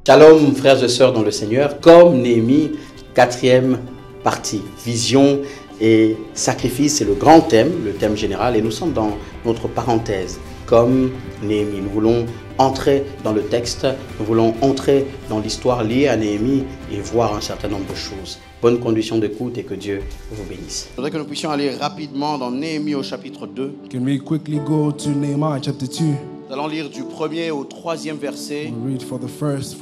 Shalom frères et sœurs dans le Seigneur, comme Néhémie, quatrième partie, vision et sacrifice, c'est le grand thème, le thème général, et nous sommes dans notre parenthèse, comme Néhémie. Nous voulons entrer dans le texte, nous voulons entrer dans l'histoire liée à Néhémie et voir un certain nombre de choses. Bonne condition d'écoute et que Dieu vous bénisse. Je voudrais que nous puissions aller rapidement dans Néhémie au chapitre 2. Can we quickly go to Nehemiah chapter 2? Nous allons lire du 1er au 3e verset. We'll read from the first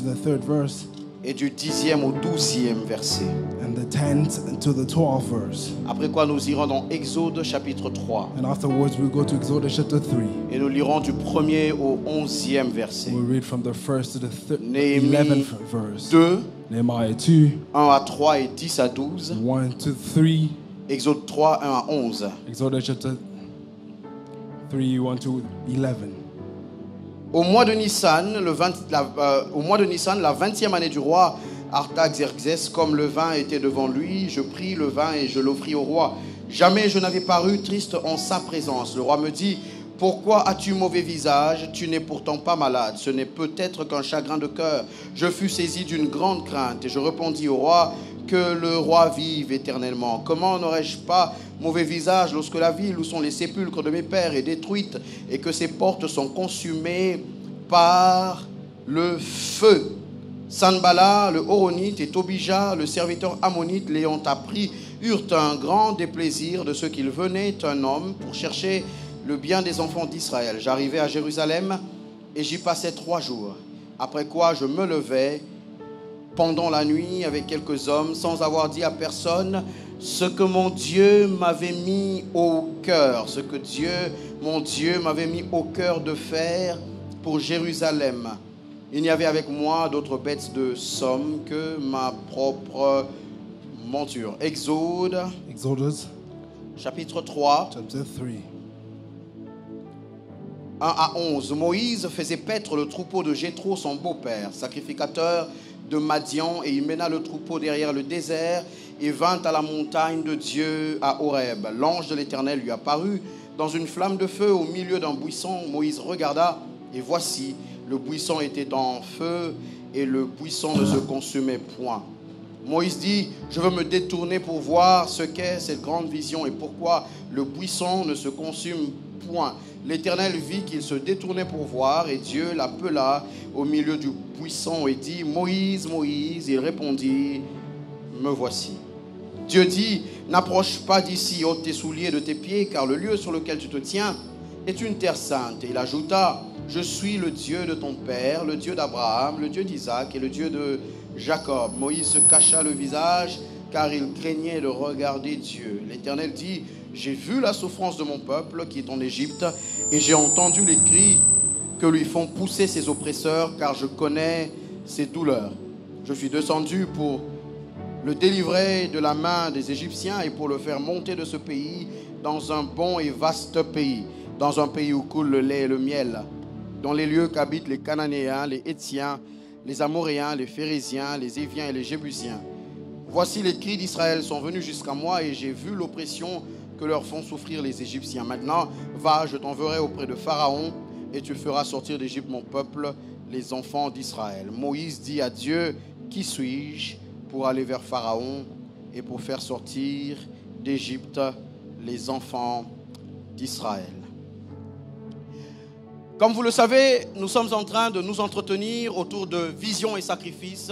to the third verse. Et du 10e au 12e verset. And the 10th to the 12th verse. Après quoi nous irons dans Exode chapitre 3. And afterwards we'll go to Exodus chapter 3. Et nous lirons du 1er au 11e verset. We'll read from the first to the 11th verse. 2, Nehemiah 2, 1 à 3 et 10 à 12. 1 to 3. Exode 3, 1 à 11. Exodus chapter 3, 1 to 11. Au mois de Nissan, la 20e année du roi Artaxerxès, comme le vin était devant lui, je pris le vin et je l'offris au roi. Jamais je n'avais paru triste en sa présence. Le roi me dit: pourquoi as-tu mauvais visage? Tu n'es pourtant pas malade. Ce n'est peut-être qu'un chagrin de cœur. Je fus saisi d'une grande crainte et je répondis au roi: que le roi vive éternellement. Comment n'aurais-je pas mauvais visage lorsque la ville où sont les sépulcres de mes pères est détruite et que ses portes sont consumées par le feu? Sanballat, le Horonite, et Tobija, le serviteur ammonite, l'ayant appris, eurent un grand déplaisir de ce qu'il venait un homme pour chercher le bien des enfants d'Israël. J'arrivai à Jérusalem et j'y passais 3 jours. Après quoi je me levai pendant la nuit avec quelques hommes, sans avoir dit à personne ce que mon Dieu m'avait mis au cœur, ce que mon Dieu m'avait mis au cœur de faire pour Jérusalem. Il n'y avait avec moi d'autres bêtes de somme que ma propre monture. Exodus chapitre 3, chapter 3. 1 à 11. Moïse faisait paître le troupeau de Jéthro, son beau-père, sacrificateur de Madian, et il mena le troupeau derrière le désert et vint à la montagne de Dieu à Horeb. L'ange de l'Éternel lui apparut dans une flamme de feu au milieu d'un buisson. Moïse regarda et voici, le buisson était en feu et le buisson ne se consumait point. Moïse dit: je veux me détourner pour voir ce qu'est cette grande vision et pourquoi le buisson ne se consume point. L'Éternel vit qu'il se détournait pour voir et Dieu l'appela au milieu du buisson et dit: Moïse, Moïse. Il répondit: me voici. Dieu dit: n'approche pas d'ici, ôte tes souliers de tes pieds, car le lieu sur lequel tu te tiens est une terre sainte. Et il ajouta: je suis le Dieu de ton père, le Dieu d'Abraham, le Dieu d'Isaac et le Dieu de Jacob. Moïse se cacha le visage car il craignait de regarder Dieu. L'Éternel dit: j'ai vu la souffrance de mon peuple qui est en Égypte et j'ai entendu les cris que lui font pousser ses oppresseurs, car je connais ses douleurs. Je suis descendu pour le délivrer de la main des Égyptiens et pour le faire monter de ce pays dans un bon et vaste pays, dans un pays où coule le lait et le miel, dans les lieux qu'habitent les Cananéens, les Hétiens, les Amoréens, les Phérésiens, les Éviens et les Jébusiens. Voici les cris d'Israël sont venus jusqu'à moi et j'ai vu l'oppression que leur font souffrir les Égyptiens. Maintenant, va, je t'enverrai auprès de Pharaon et tu feras sortir d'Égypte mon peuple, les enfants d'Israël. Moïse dit à Dieu: qui suis-je pour aller vers Pharaon et pour faire sortir d'Égypte les enfants d'Israël? Comme vous le savez, nous sommes en train de nous entretenir autour de vision et sacrifice,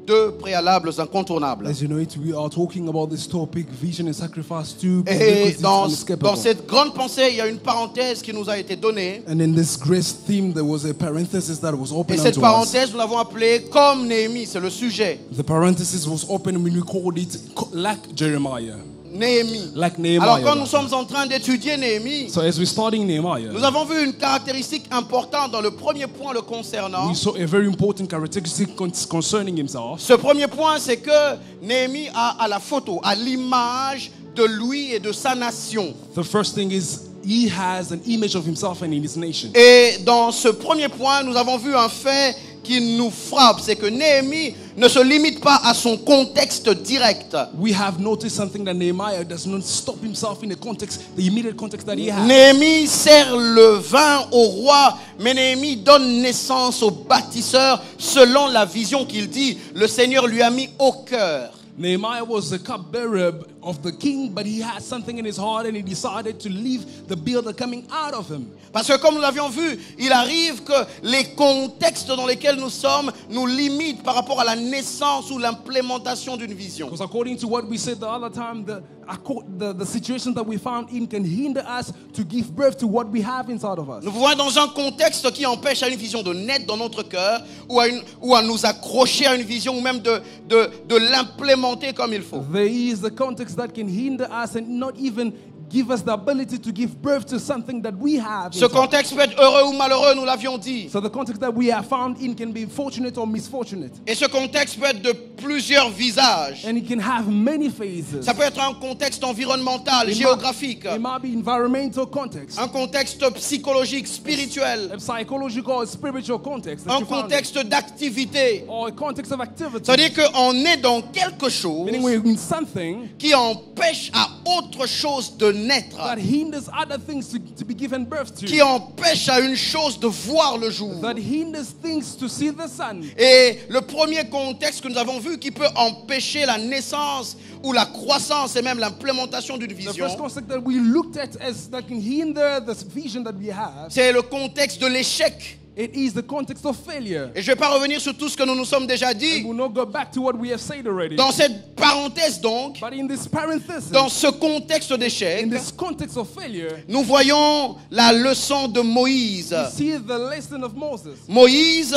deux préalables incontournables. As you know it, we are talking about this topic, vision and sacrifice, two Et prerequisites dans unescapable. cette grande pensée, il y a une parenthèse qui nous a été donnée. And in this grace theme, there was a parenthesis that was Et open cette unto us. parenthèse, nous l'avons appelée comme Néhémie, c'est le sujet. The parenthesis was open when we called it like Jeremiah, Néhémie. like Nehemiah. Alors quand nous sommes en train d'étudier Néhémie, So as we're studying Nehemiah, nous avons vu une caractéristique importante dans le premier point le concernant. we saw a very important characteristic concerning himself. Ce premier point, c'est que Néhémie a à la photo, à l'image de lui et de sa nation. The first thing is he has an image of himself and in his nation. Et dans ce premier point, nous avons vu un fait qui nous frappe, c'est que Néhémie ne se limite pas à son contexte direct. We have noticed something that Nehemiah does not stop himself in the context, the immediate context that he has. Néhémie sert le vin au roi, mais Néhémie donne naissance au bâtisseur selon la vision qu'il dit. Le Seigneur lui a mis au cœur. Nehemiah was the cupbearer of the king, but he had something in his heart and he decided to leave the builder coming out of him. Parce que comme nous l'avions vu, il arrive que les contextes dans lesquels nous sommes nous limitent par rapport à la naissance ou l'implémentation d'une vision. Because according to what we said the other time, the situation that we found in can hinder us to give birth to what we have inside of us. Nous vivons dans un contexte qui empêche à une vision de naître dans notre cœur ou à nous accrocher à une vision ou même de l'implémenter comme il faut. There is the context that can hinder us and not even give us the ability to give birth to something that we have. Ce contexte peut être heureux ou malheureux, nous l'avions dit. So the context that we are found in can be fortunate or misfortunate. Et ce contexte peut être de plusieurs visages. And it can have many phases. Ça peut être un contexte environnemental, géographique, It might be environmental context, un contexte psychologique, spirituel, a psychological or spiritual context, that un you found contexte d'activité. in, or a context of activity. Ça veut dire qu'on est dans quelque chose Meaning we're in something qui empêche à autre chose de naître, that hinders other things to be given birth to. qui empêche à une chose de voir le jour. That hinders things to see the sun. Et le premier contexte que nous avons vu qui peut empêcher la naissance ou la croissance et même l'implémentation d'une The vision, first concept that we looked at as that can hinder the vision that we have, c'est le contexte de l'échec. it is the context of failure. Et je ne vais pas revenir sur tout ce que nous nous sommes déjà dit. We'll not go back to what we have said already. Dans cette parenthèse donc, But in this parenthesis, dans ce contexte d'échec, in this context of failure, nous voyons la leçon de Moïse. we see the lesson of Moses. Moïse,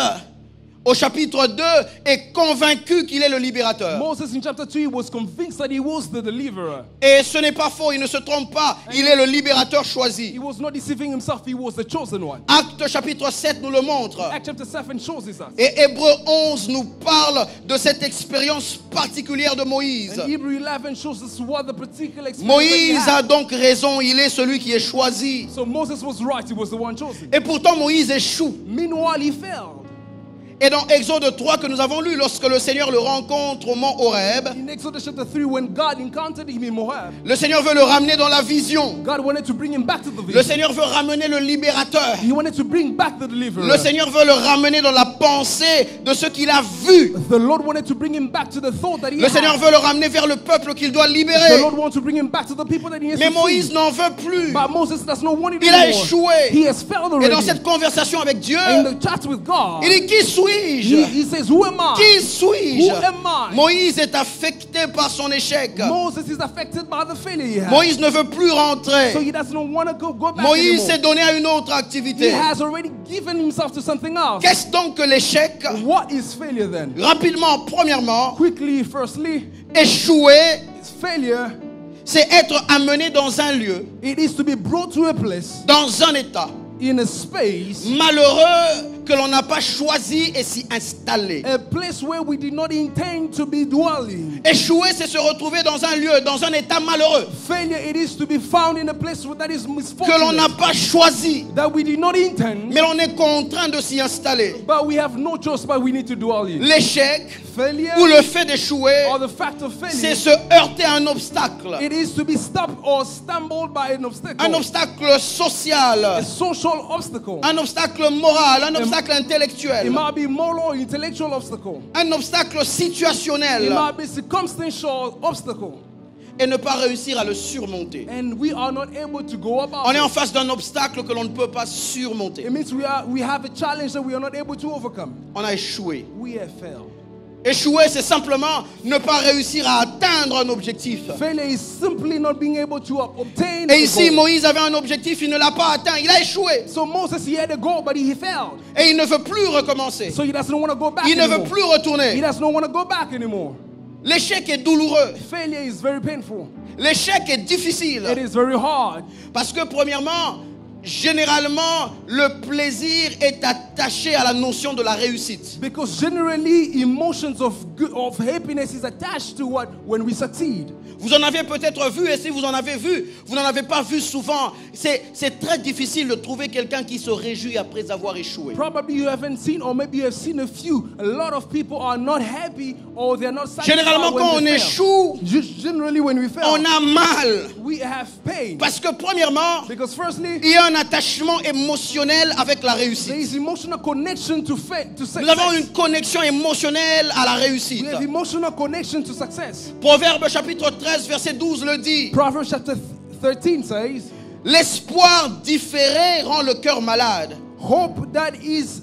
au chapitre 2, est convaincu qu'il est le libérateur. Moses in chapter 2 was convinced that he was the deliverer. Et ce n'est pas faux, il ne se trompe pas. Il est le libérateur choisi. He was not deceiving himself, he was the chosen one. Acte chapitre 7 nous le montre. Acts chapter 7 shows us. Et Hébreu 11 nous parle de cette expérience particulière de Moïse. And Hebrew 11 shows us what the particular experience that he Moïse had. a donc raison, il est celui qui est choisi. So Moses was right, he was the one chosen. Et pourtant Moïse échoue. Meanwhile, he failed. Et dans Exode 3 que nous avons lu, lorsque le Seigneur le rencontre au mont Horeb, In Exodus chapter 3, when God encountered him in Moab, le Seigneur veut le ramener dans la vision. God wanted to bring him back to the Le vision. Seigneur veut ramener le libérateur. He wanted to bring back the deliverer. Le Seigneur veut le ramener dans la pensée de ce qu'il a vu. The Lord wanted to bring him back to the thought that he Le Seigneur had. veut le ramener vers le peuple qu'il doit The libérer. Lord wanted to bring him back to the people that he has Mais to Moïse free. n'en veut plus. But Moses does not want it Il a anymore. échoué. He has failed Et already. dans cette conversation avec Dieu, In the chat with God, il dit, qui suis-je? he says, who am I? Qui suis-je? Who am I? Moïse est affecté par son échec. Moses is affected by the failure he had. Moïse ne veut plus So rentrer. he doesn't want to go back Moïse anymore. s'est donné à une autre He activité. has already given himself to something else. Qu'est-ce donc que l'échec? What is failure then? Rapidement, premièrement, Quickly, firstly, échouer, failure, c'est être amené dans un lieu, it is to be brought to a place, dans un état in a space, malheureux que l'on n'a pas choisi et s'y installer. a place where we did not intend to be dwelling. Échouer, c'est se retrouver dans un lieu, dans un état malheureux Failure, it is to be found in a place that is que l'on n'a misfortunate, pas choisi, that we did not intend, mais l'on est contraint de s'y installer. but we have no choice, but we need to dwell in. L'échec Failure, ou le fait d'échouer, or the fact of c'est failure, se heurter à un obstacle. it is to be stopped or stumbled by an obstacle. Un obstacle A social, social obstacle. un obstacle moral, un obstacle It intellectuel, might be moral or intellectual obstacle. un obstacle It situationnel might be circumstantial obstacle. et ne pas réussir à le surmonter. And we are not able to go about On est en it. face d'un obstacle que l'on ne peut pas surmonter. It means we have a challenge that we are not able to overcome. On a échoué. We have failed. Échouer, c'est simplement ne pas réussir à atteindre un objectif. Failure is simply not being able to obtain Et a ici, goal. Moïse avait un objectif, il ne l'a pas atteint, il a échoué. So Moses, he had a goal, but he failed. Et il ne veut plus recommencer. So he doesn't want to go back Il ne veut anymore. plus He retourner. doesn't want to go back anymore. L'échec est douloureux. Failure is very painful. L'échec est difficile. It is very hard. Parce que premièrement, généralement, le plaisir est attaché à la notion de la réussite. Because generally, emotions of happiness is attached to when we succeed. Vous en avez peut-être vu, et si vous en avez vu, vous n'en avez pas vu souvent. C'est très difficile de trouver quelqu'un qui se réjouit après avoir échoué. Probably you haven't seen, or maybe you have seen a few. A lot of people are not happy, or they're not satisfied. Généralement, quand on when they échoue, fail. Generally, when we fail, on a mal. we have pain. Parce que premièrement, Because firstly, il y a un attachement émotionnel avec la there réussite. is emotional connection to success. Nous avons une connexion émotionnelle à la réussite. We have emotional connection to success. Proverbe chapitre 13, verset 12 le dit. Proverbs chapter 13 says, L'espoir différé rend le cœur malade. hope that is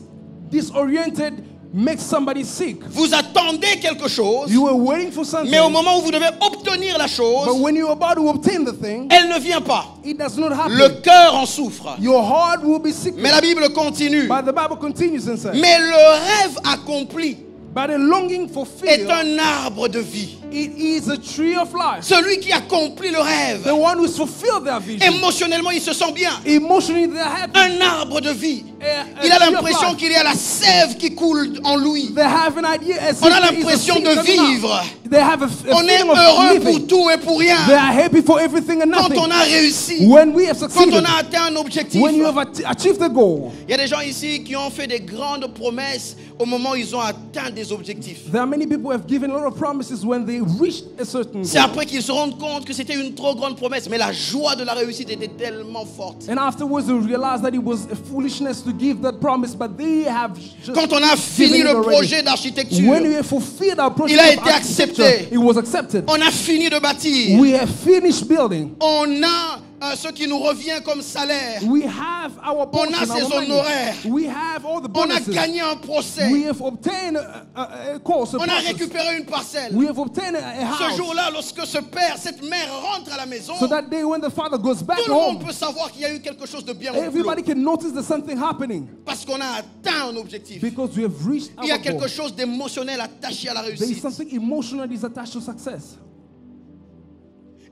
disoriented makes somebody sick. Vous attendez quelque chose, You were waiting for something, mais au moment où vous devez obtenir la but chose, when you're about to obtain the thing, elle ne vient pas. it does not happen. Le cœur en souffre. Your heart will be sick. Mais la Bible continue. But the Bible continues and says, Mais le rêve accompli but a longing est fulfilled, un arbre de vie. it is a tree of life. Celui qui accomplit le rêve, The one who's fulfilled their vision. émotionnellement, il se sent bien. Emotionally, they're happy. Un arbre de vie. A Il a tree of l'impression life. qu'il y a la sève qui coule en lui. They have an idea as On if a there is a l'impression seed de coming out. vivre. They have a On est feeling of heureux pour living. tout et pour rien. They are happy for everything and Quand nothing. on a réussi, When we have quand succeeded, on a atteint un objectif. when you have achieved the goal, Il y a des gens ici qui ont fait des grandes promesses au moment où ils ont atteint des objectifs. there are many people who have given a lot of promises when they reached a certain C'est goal. après qu'ils se rendent compte que c'était une trop grande promesse, mais la joie de la réussite était tellement forte. And afterwards they realized that it was a foolishness to give that promise, but they have just Quand on a fini given it le already. projet d'architecture, When we have fulfilled our project Il a of été architecture, accepté. it was accepted. on a fini de bâtir, We have finished building. on a ce qui nous revient comme salaire, We have our portion, a ses our money. honoraires. We have all the on a bonuses. gagné un procès, We have obtained a course, a on a process. récupéré une parcelle. We have obtained a Ce house. jour-là, lorsque ce père, cette mère rentre à la maison, So that day when the father goes back tout le monde home, peut savoir qu'il y a eu quelque chose de bien au boulot, everybody can notice there's something happening parce qu'on a atteint un objectif. because we have reached Il y a our goal. quelque chose d'émotionnel attaché à la There is réussite. something emotional that is attached to success.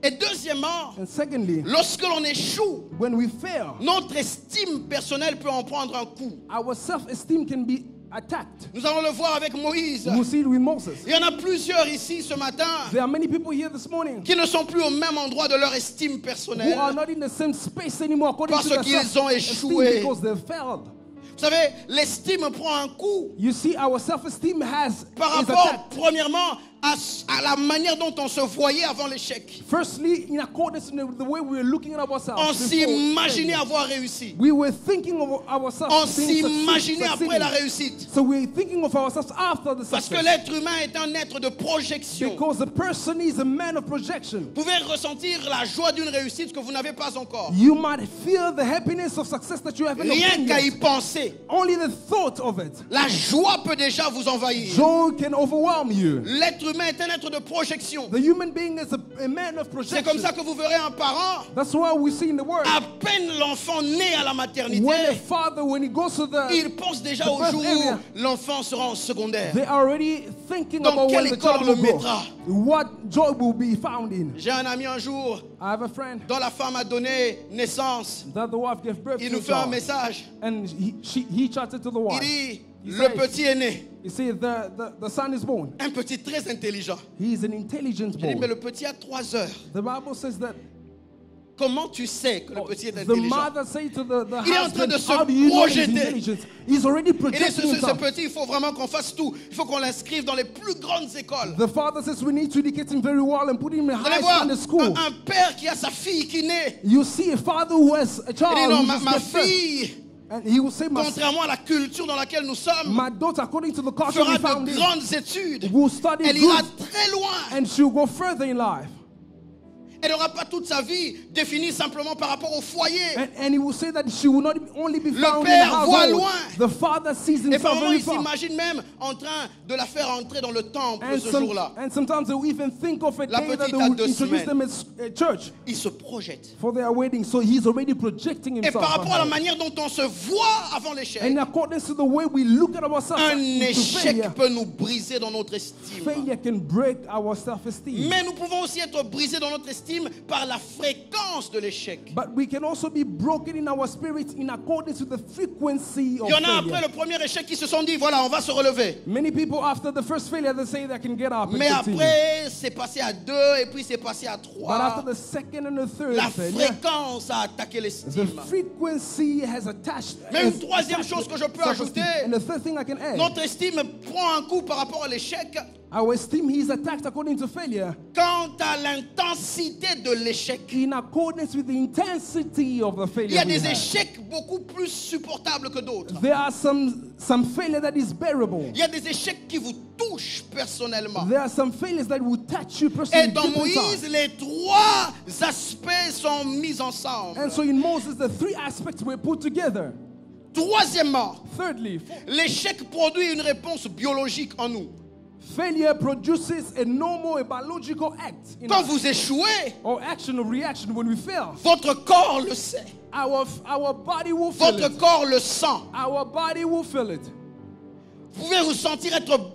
Et deuxièmement, And secondly, lorsque l'on échoue, when we fail, notre estime personnelle peut en prendre un coup. our self-esteem can be attacked. Nous allons le voir avec Moïse. We'll see it with Moses. Il y en a plusieurs ici ce matin There are many people here this morning qui ne sont plus au même endroit de leur estime who personnelle. are not in the same space anymore according Parce to their qu'ils ont self-esteem échoué. because they failed. Vous savez, l'estime prend un coup You see, our self-esteem par is rapport, attacked. premièrement, à la manière dont on se voyait avant l'échec. Firstly, in accordance with the way we were looking at ourselves. On before s'imaginait failure. avoir réussi. We were thinking of ourselves. On being s'imaginait succeeding. après la réussite. So we're thinking of ourselves after the Parce que success. l'être humain est un être de projection. Because the person is a man of projection. Vous pouvez ressentir la joie d'une réussite que vous n'avez pas encore. You might feel the happiness of success that you haven't Rien obtained qu'à y yet. penser, Only the thought of it. la joie peut déjà vous envahir. Joy can overwhelm you. L'être humain est un être de projection. The human being is a man of C'est projection. comme ça que vous verrez un parent, That's why we see in the word. à peine l'enfant né à la maternité, When a father, when he goes to the, il pense déjà the au birth jour area, où l'enfant sera en secondaire. they are already thinking Dans about when quelle the école child le will go. mettra? What joy will be found in. J'ai un ami un jour, I have a friend dont la femme a donné naissance. that the wife gave birth Il to nous a fait un child. message. And he chatted to the Il wife. dit, He le says- petit est né. He said the son is born. Un petit très intelligent. He is an intelligent J'ai dit, mais boy. le petit a 3 heures. The Bible says that Comment tu sais que le petit est the intelligent? mother say to the Il est en train husband, de se how do you know he's projeter. intelligent? He's already Il dit, projecting ce himself. petit, il faut vraiment qu'on fasse tout. Il faut qu'on l'inscrive dans les plus grandes écoles. The father says we need to educate him very well and put him in Vous allez high voir, standard school. un père qui a sa fille qui naît. You see a father who has a Il child dit, non, who ma just gets birth. fille, And he will say, contrairement à la culture dans laquelle nous sommes, my daughter, according to the culture fera we found de in, grandes études. will study Elle ira good très loin. and she'll go further in life. Elle n'aura pas toute sa vie définie simplement par rapport au foyer. And he will say that she will not only be Le found in the père voit household. loin. The father sees Et par himself moments, very il far. s'imagine même en train de la faire entrer dans le temple And, ce jour-là. and sometimes they will even think of a La day that petite they a will 2 introduce semaines. them as a church Il se projette. for their wedding. So he's already projecting Et himself. par rapport on à la her. manière dont on se voit avant l'échec, And in accordance to the way we look at ourselves, un into échec failure, peut nous briser dans notre estime. failure can break our self-esteem. Mais nous pouvons aussi être brisés dans notre estime estime par la fréquence de l'échec. But we can also be broken in our spirit in accordance with the frequency of Il y en a failure. après le premier échec qui se sont dit, voilà, on va se relever. Many people after the first failure, they say they can get up and Mais continue. après, c'est passé à 2 et puis c'est passé à But after 3. the second and the third La failure, fréquence a attaqué the l'estime. frequency has attached. Mais une has troisième attached chose que je peux self-esteem. ajouter, And the third thing I can add, Notre estime prend un coup par rapport à l'échec our esteem is attacked according to failure quant à l'intensité de l'échec. in accordance with the intensity of the Il failure. y a we des have. échecs beaucoup plus supportables que d'autres. There are some failure that is bearable. Il y a des échecs qui vous touchent personnellement. There are some failures that will touch you personally. Et dans deep inside. Moïse, les trois aspects sont mis ensemble. And so in Moses, the three aspects were put together. Troisièmement, Thirdly, l'échec produit une réponse biologique en nous. failure produces a normal, a biological act in Quand us, vous échouez, or action or reaction when we fail. votre corps le sait. Our body will feel Votre it. corps le sent. Our body will feel it. Vous pouvez vous sentir être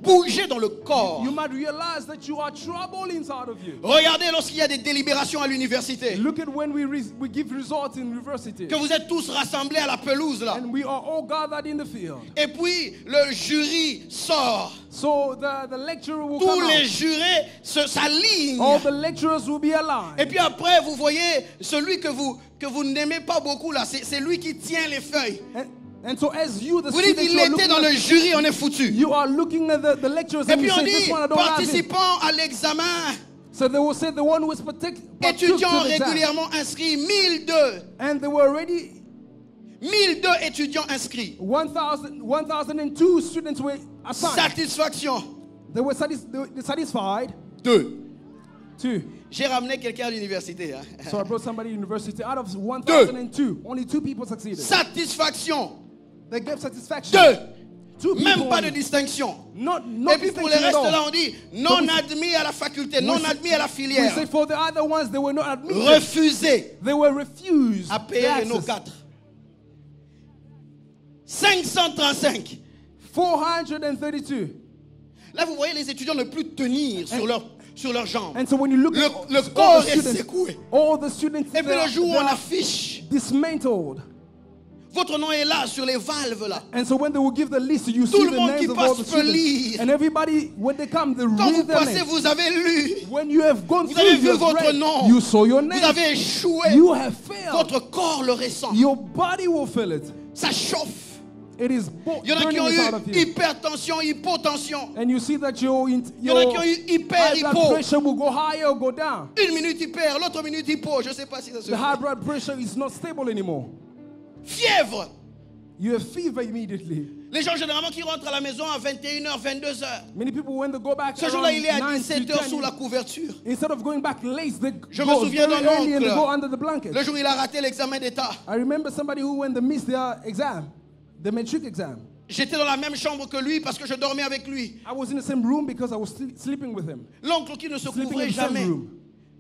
bouger dans le corps. You might realize that you are troubled inside of you. Regardez lorsqu'il y a des délibérations à l'université, Look at when we give results in university. que vous êtes tous rassemblés à la pelouse là. And we are all gathered in the field. Et puis le jury sort. So the lecturer will Tous come les out. jurés s'alignent. All the lecturers will be aligned. Et puis après, vous voyez celui que vous n'aimez pas beaucoup là, c'est lui qui tient les feuilles. And so as you, the Vous dites, student, il you are était looking dans le at, jury, on est foutu. you are looking at the lecturers Et and you puis on say, this dit, one I don't have it. participant à l'examen, So they will say the one who is partook étudiants to the exam. régulièrement inscrits, 1002. And there were already 1002 étudiants inscrits. 1,002 students were assigned. Satisfaction. They were satisfied. 2. Two. J'ai ramené quelqu'un à l'université. Hein. So I brought somebody to university. Out of 1,002, only 2 people succeeded. Satisfaction. They gave satisfaction. 2. 2 people Même pas de only. distinction. Not Et puis pour les distinction at restes là, all. on dit non admis à la faculté, non admis à la We filière. say for the other ones, they were not admitted. Refusé They were refused à payer the Renault access. 4. 535. 432. Là, vous voyez les étudiants ne plus tenir sur leurs jambes. And so when you look at Le all corps the est students, secoué. all the students, Et puis they le jour où are on affiche, dismantled. votre nom est là sur les valves là. And so when they will give the list, you Tout see le the monde qui names of all passe the peut students. lire. And everybody, when they come, they Quand vous read their passez, names. vous avez lu. When you have gone Vous through, avez vu you have votre read, nom. you saw your Vous name. avez échoué. You have failed. Votre corps le ressent. Your body will feel it. Ça chauffe. It is Il y en a qui burning ont inside of eu you. hypertension, hypotension. And you see that your Il y en a qui ont eu hyper, high blood hypo. pressure will go higher or go down. Une minute hyper, l'autre minute hypo. Je ne sais pas si ça se The high fait. blood pressure is not stable anymore. Fièvre. You have fever immediately. Les gens généralement qui rentrent à la maison à 21h, 22h. Many people, when they go back Ce jour-là, il est à around 9 to 17h 10, sous la couverture. instead of going back late, they Je me go souviens very d'un early and they oncle. go under the blanket. Le jour où il a raté l'examen d'État, I remember somebody who, when they missed their exam, the matric exam, j'étais dans la même chambre que lui parce que je dormais avec lui. I was in the same room because I was sleeping with him. L'oncle qui ne se Sleeping couvrait in the same jamais room.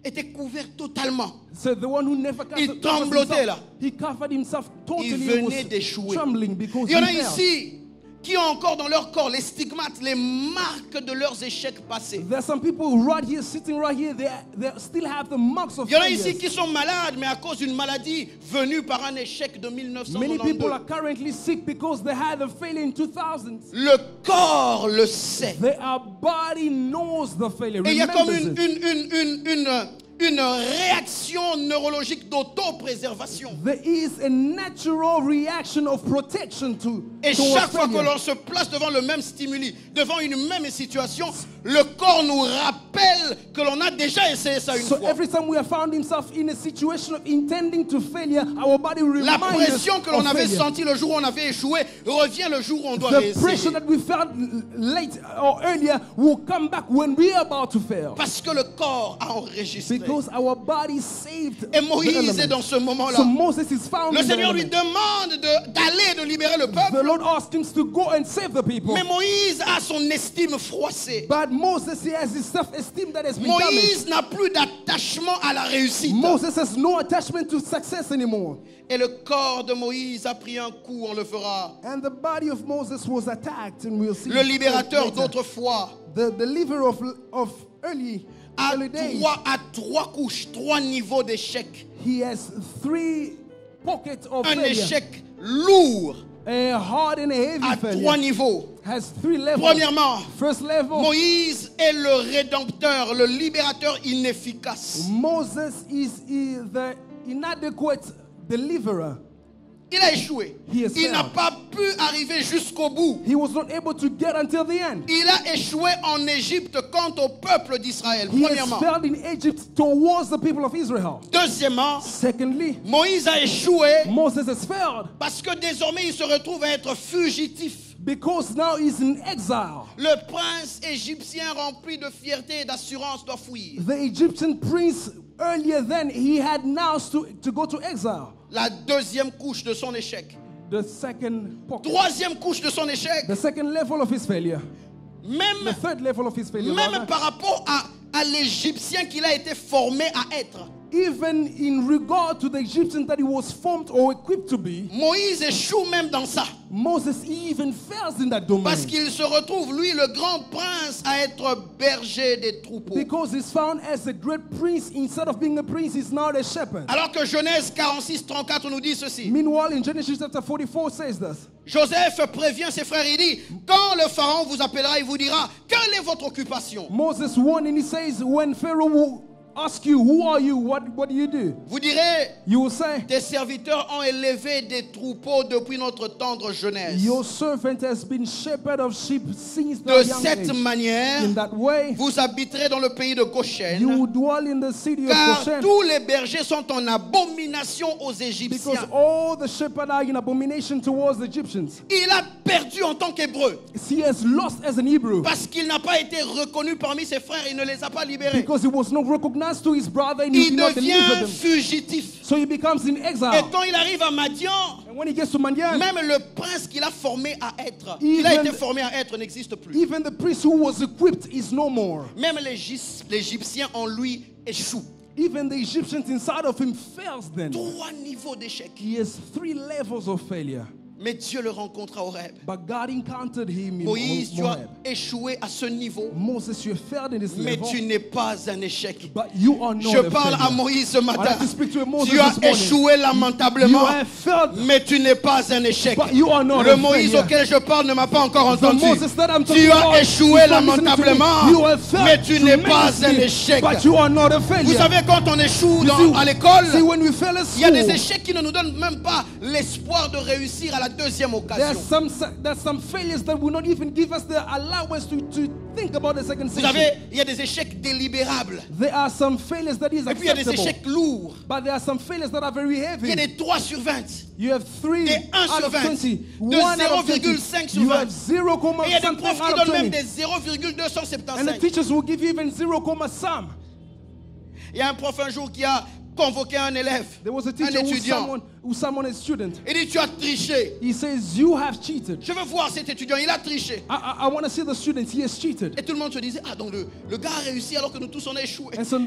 était couvert totalement. So the one who never Il covered tremblotait, là. himself, he covered himself totally. Il and venait was d'échouer. trembling because Il y en a he failed. ici qui ont encore dans leur corps les stigmates, les marques de leurs échecs passés. There are some people right here, sitting right here, they still have the marks of Il y en a failures. ici qui sont malades, mais à cause d'une maladie venue par un échec de Many 1992. people are currently sick because they had a failure in 2000. Le corps le sait. Their body knows the failure. Et il y a comme remembers it. une réaction neurologique d'auto-préservation. There is a natural reaction of protection Et towards chaque fois que failure. l'on se place devant le même stimuli, devant une même situation, le corps nous rappelle que l'on a déjà essayé ça une So fois. every time we have found himself in a situation of intending to failure, our body will La remind us pression que l'on of avait failure. sentie le jour où on avait échoué revient le jour où on doit The pressure réessayer. that we felt late or earlier will come back when we are about to fail. Parce que le corps a enregistré. Because our body saved Et the Moïse est dans elements. ce moment-là. So Moses is found Le in the Seigneur lui element. demande d'aller, de libérer le The peuple. Lord asked him to go and save the people. Mais Moïse a son estime froissée. But Moses, he has his self-esteem that has been Moïse damaged. n'a plus d'attachement à la réussite. Moses has no attachment to success anymore. Et le corps de Moïse a pris un coup, on le fera. And the body of Moses was attacked, and we'll see. Le libérateur later. d'autrefois The deliverer of early à early days, trois couches, trois niveaux d'échec. he has 3 pockets of Un failure. échec lourd A hard and a heavy à failure. 3 niveaux. Has 3 levels. Premièrement, First level, Moïse est le rédempteur, le libérateur inefficace. Moses is the inadequate deliverer. Il a échoué. He has Il n'a failed. pas pu arriver jusqu'au bout. He was not able to get until the end. Il a échoué en Égypte quant au peuple d'Israël. He has Premièrement. failed in Egypt towards the people of Israel. Deuxièmement, Secondly, Moïse a échoué Moses has failed parce que désormais il se retrouve à être fugitif. because now he's in exile. Le prince égyptien rempli de fierté et d'assurance doit fuir. The Egyptian prince, earlier then, he had now to go to exile. La deuxième couche de son échec. The second pocket. Troisième couche de son échec. The second level of his failure. The Même, third level of his failure. même rather. par rapport à l'Égyptien qu'il a été formé à être. Even in regard to the Egyptian that he was formed or equipped to be, Moïse échoue même dans ça. Moses even fails in that domain. Parce qu'il se retrouve, lui, le grand prince, à être berger des troupeaux. Because he's found as a great prince, instead of being a prince, he's now a shepherd. Alors que Genèse 46, 34 nous dit ceci. Meanwhile, in Genesis chapter 44 says this. Joseph prévient ses frères, il dit, quand le pharaon vous appellera, il vous dira, quelle est votre occupation? Moses warned and he says, when Pharaoh will ask you, who are you? What do you do? Vous direz, You will say, tes serviteurs ont élevé des troupeaux depuis notre tendre jeunesse. your servant has been shepherd of sheep since De the young cette age. manière, In that way, vous habiterez dans le pays de you Goshen, will dwell in the city of car Goshen. tous les bergers sont en abomination aux Because Égyptiens. all the shepherds are in abomination towards the Egyptians. Il a perdu en tant qu'hébreu, He has lost as an Hebrew. parce qu'il n'a pas été reconnu parmi ses frères, il ne les a pas libérés. Because he was not recognized to his brother and he Il did not deliver devient them. fugitif. So he becomes in Et exile. quand il arrive à Madian, And when he gets to Madian, même le prince qu'il a formé à être, qu'il a Even- été formé à être, n'existe plus. even the priest who was equipped is no more. Même l'Égyptien en lui échoue. Even the Egyptians inside of him fails then. 3 niveaux d'échec. He has 3 levels of failure. Mais Dieu le rencontra au Horeb. But God encountered him in Moïse, tu as Moab. échoué à ce niveau, Moses, you failed in this mais level. tu n'es pas un échec. But you are not Je a parle à failure. Moïse ce I'd matin. like to speak to Moses Tu as this morning. échoué You lamentablement, have failed. mais tu n'es pas un échec. But you are not Le a Moïse failure. auquel je parle ne m'a pas encore The entendu. Moses that I'm Tu talking as about échoué is not listening to me. lamentablement, You have failed mais tu n'es pas un tremendously, échec. But you are not a failure. Vous savez, quand on échoue You see, à l'école, see, when we fail at il y a des school, échecs qui ne nous donnent même pas l'espoir de réussir à la deuxième occasion. there's some failures that will not even give us the allowance to think about the second Vous session. savez, il y a des échecs délibérables. There are some failures that is Et puis il y a des acceptable. échecs lourds. But there are some failures that are very Il y a heavy. des 3 sur 20. You have 3 Des 1 out sur of 20, 20. de 1 out of 20. 0,5 sur You 20. have 0, Et il y a des something profs qui out of donnent même 20. des And the 0,275. teachers will give you even 0, some. Il y a un prof un jour qui a convoqué un élève, There was a un teacher étudiant. who summoned a student. Il dit, tu as triché. He says, you have cheated. Je veux voir cet étudiant, il a triché. I want to see the student. He has cheated. Et tout le monde se disait, ah donc le gars a réussi alors que nous tous on a échoué. And so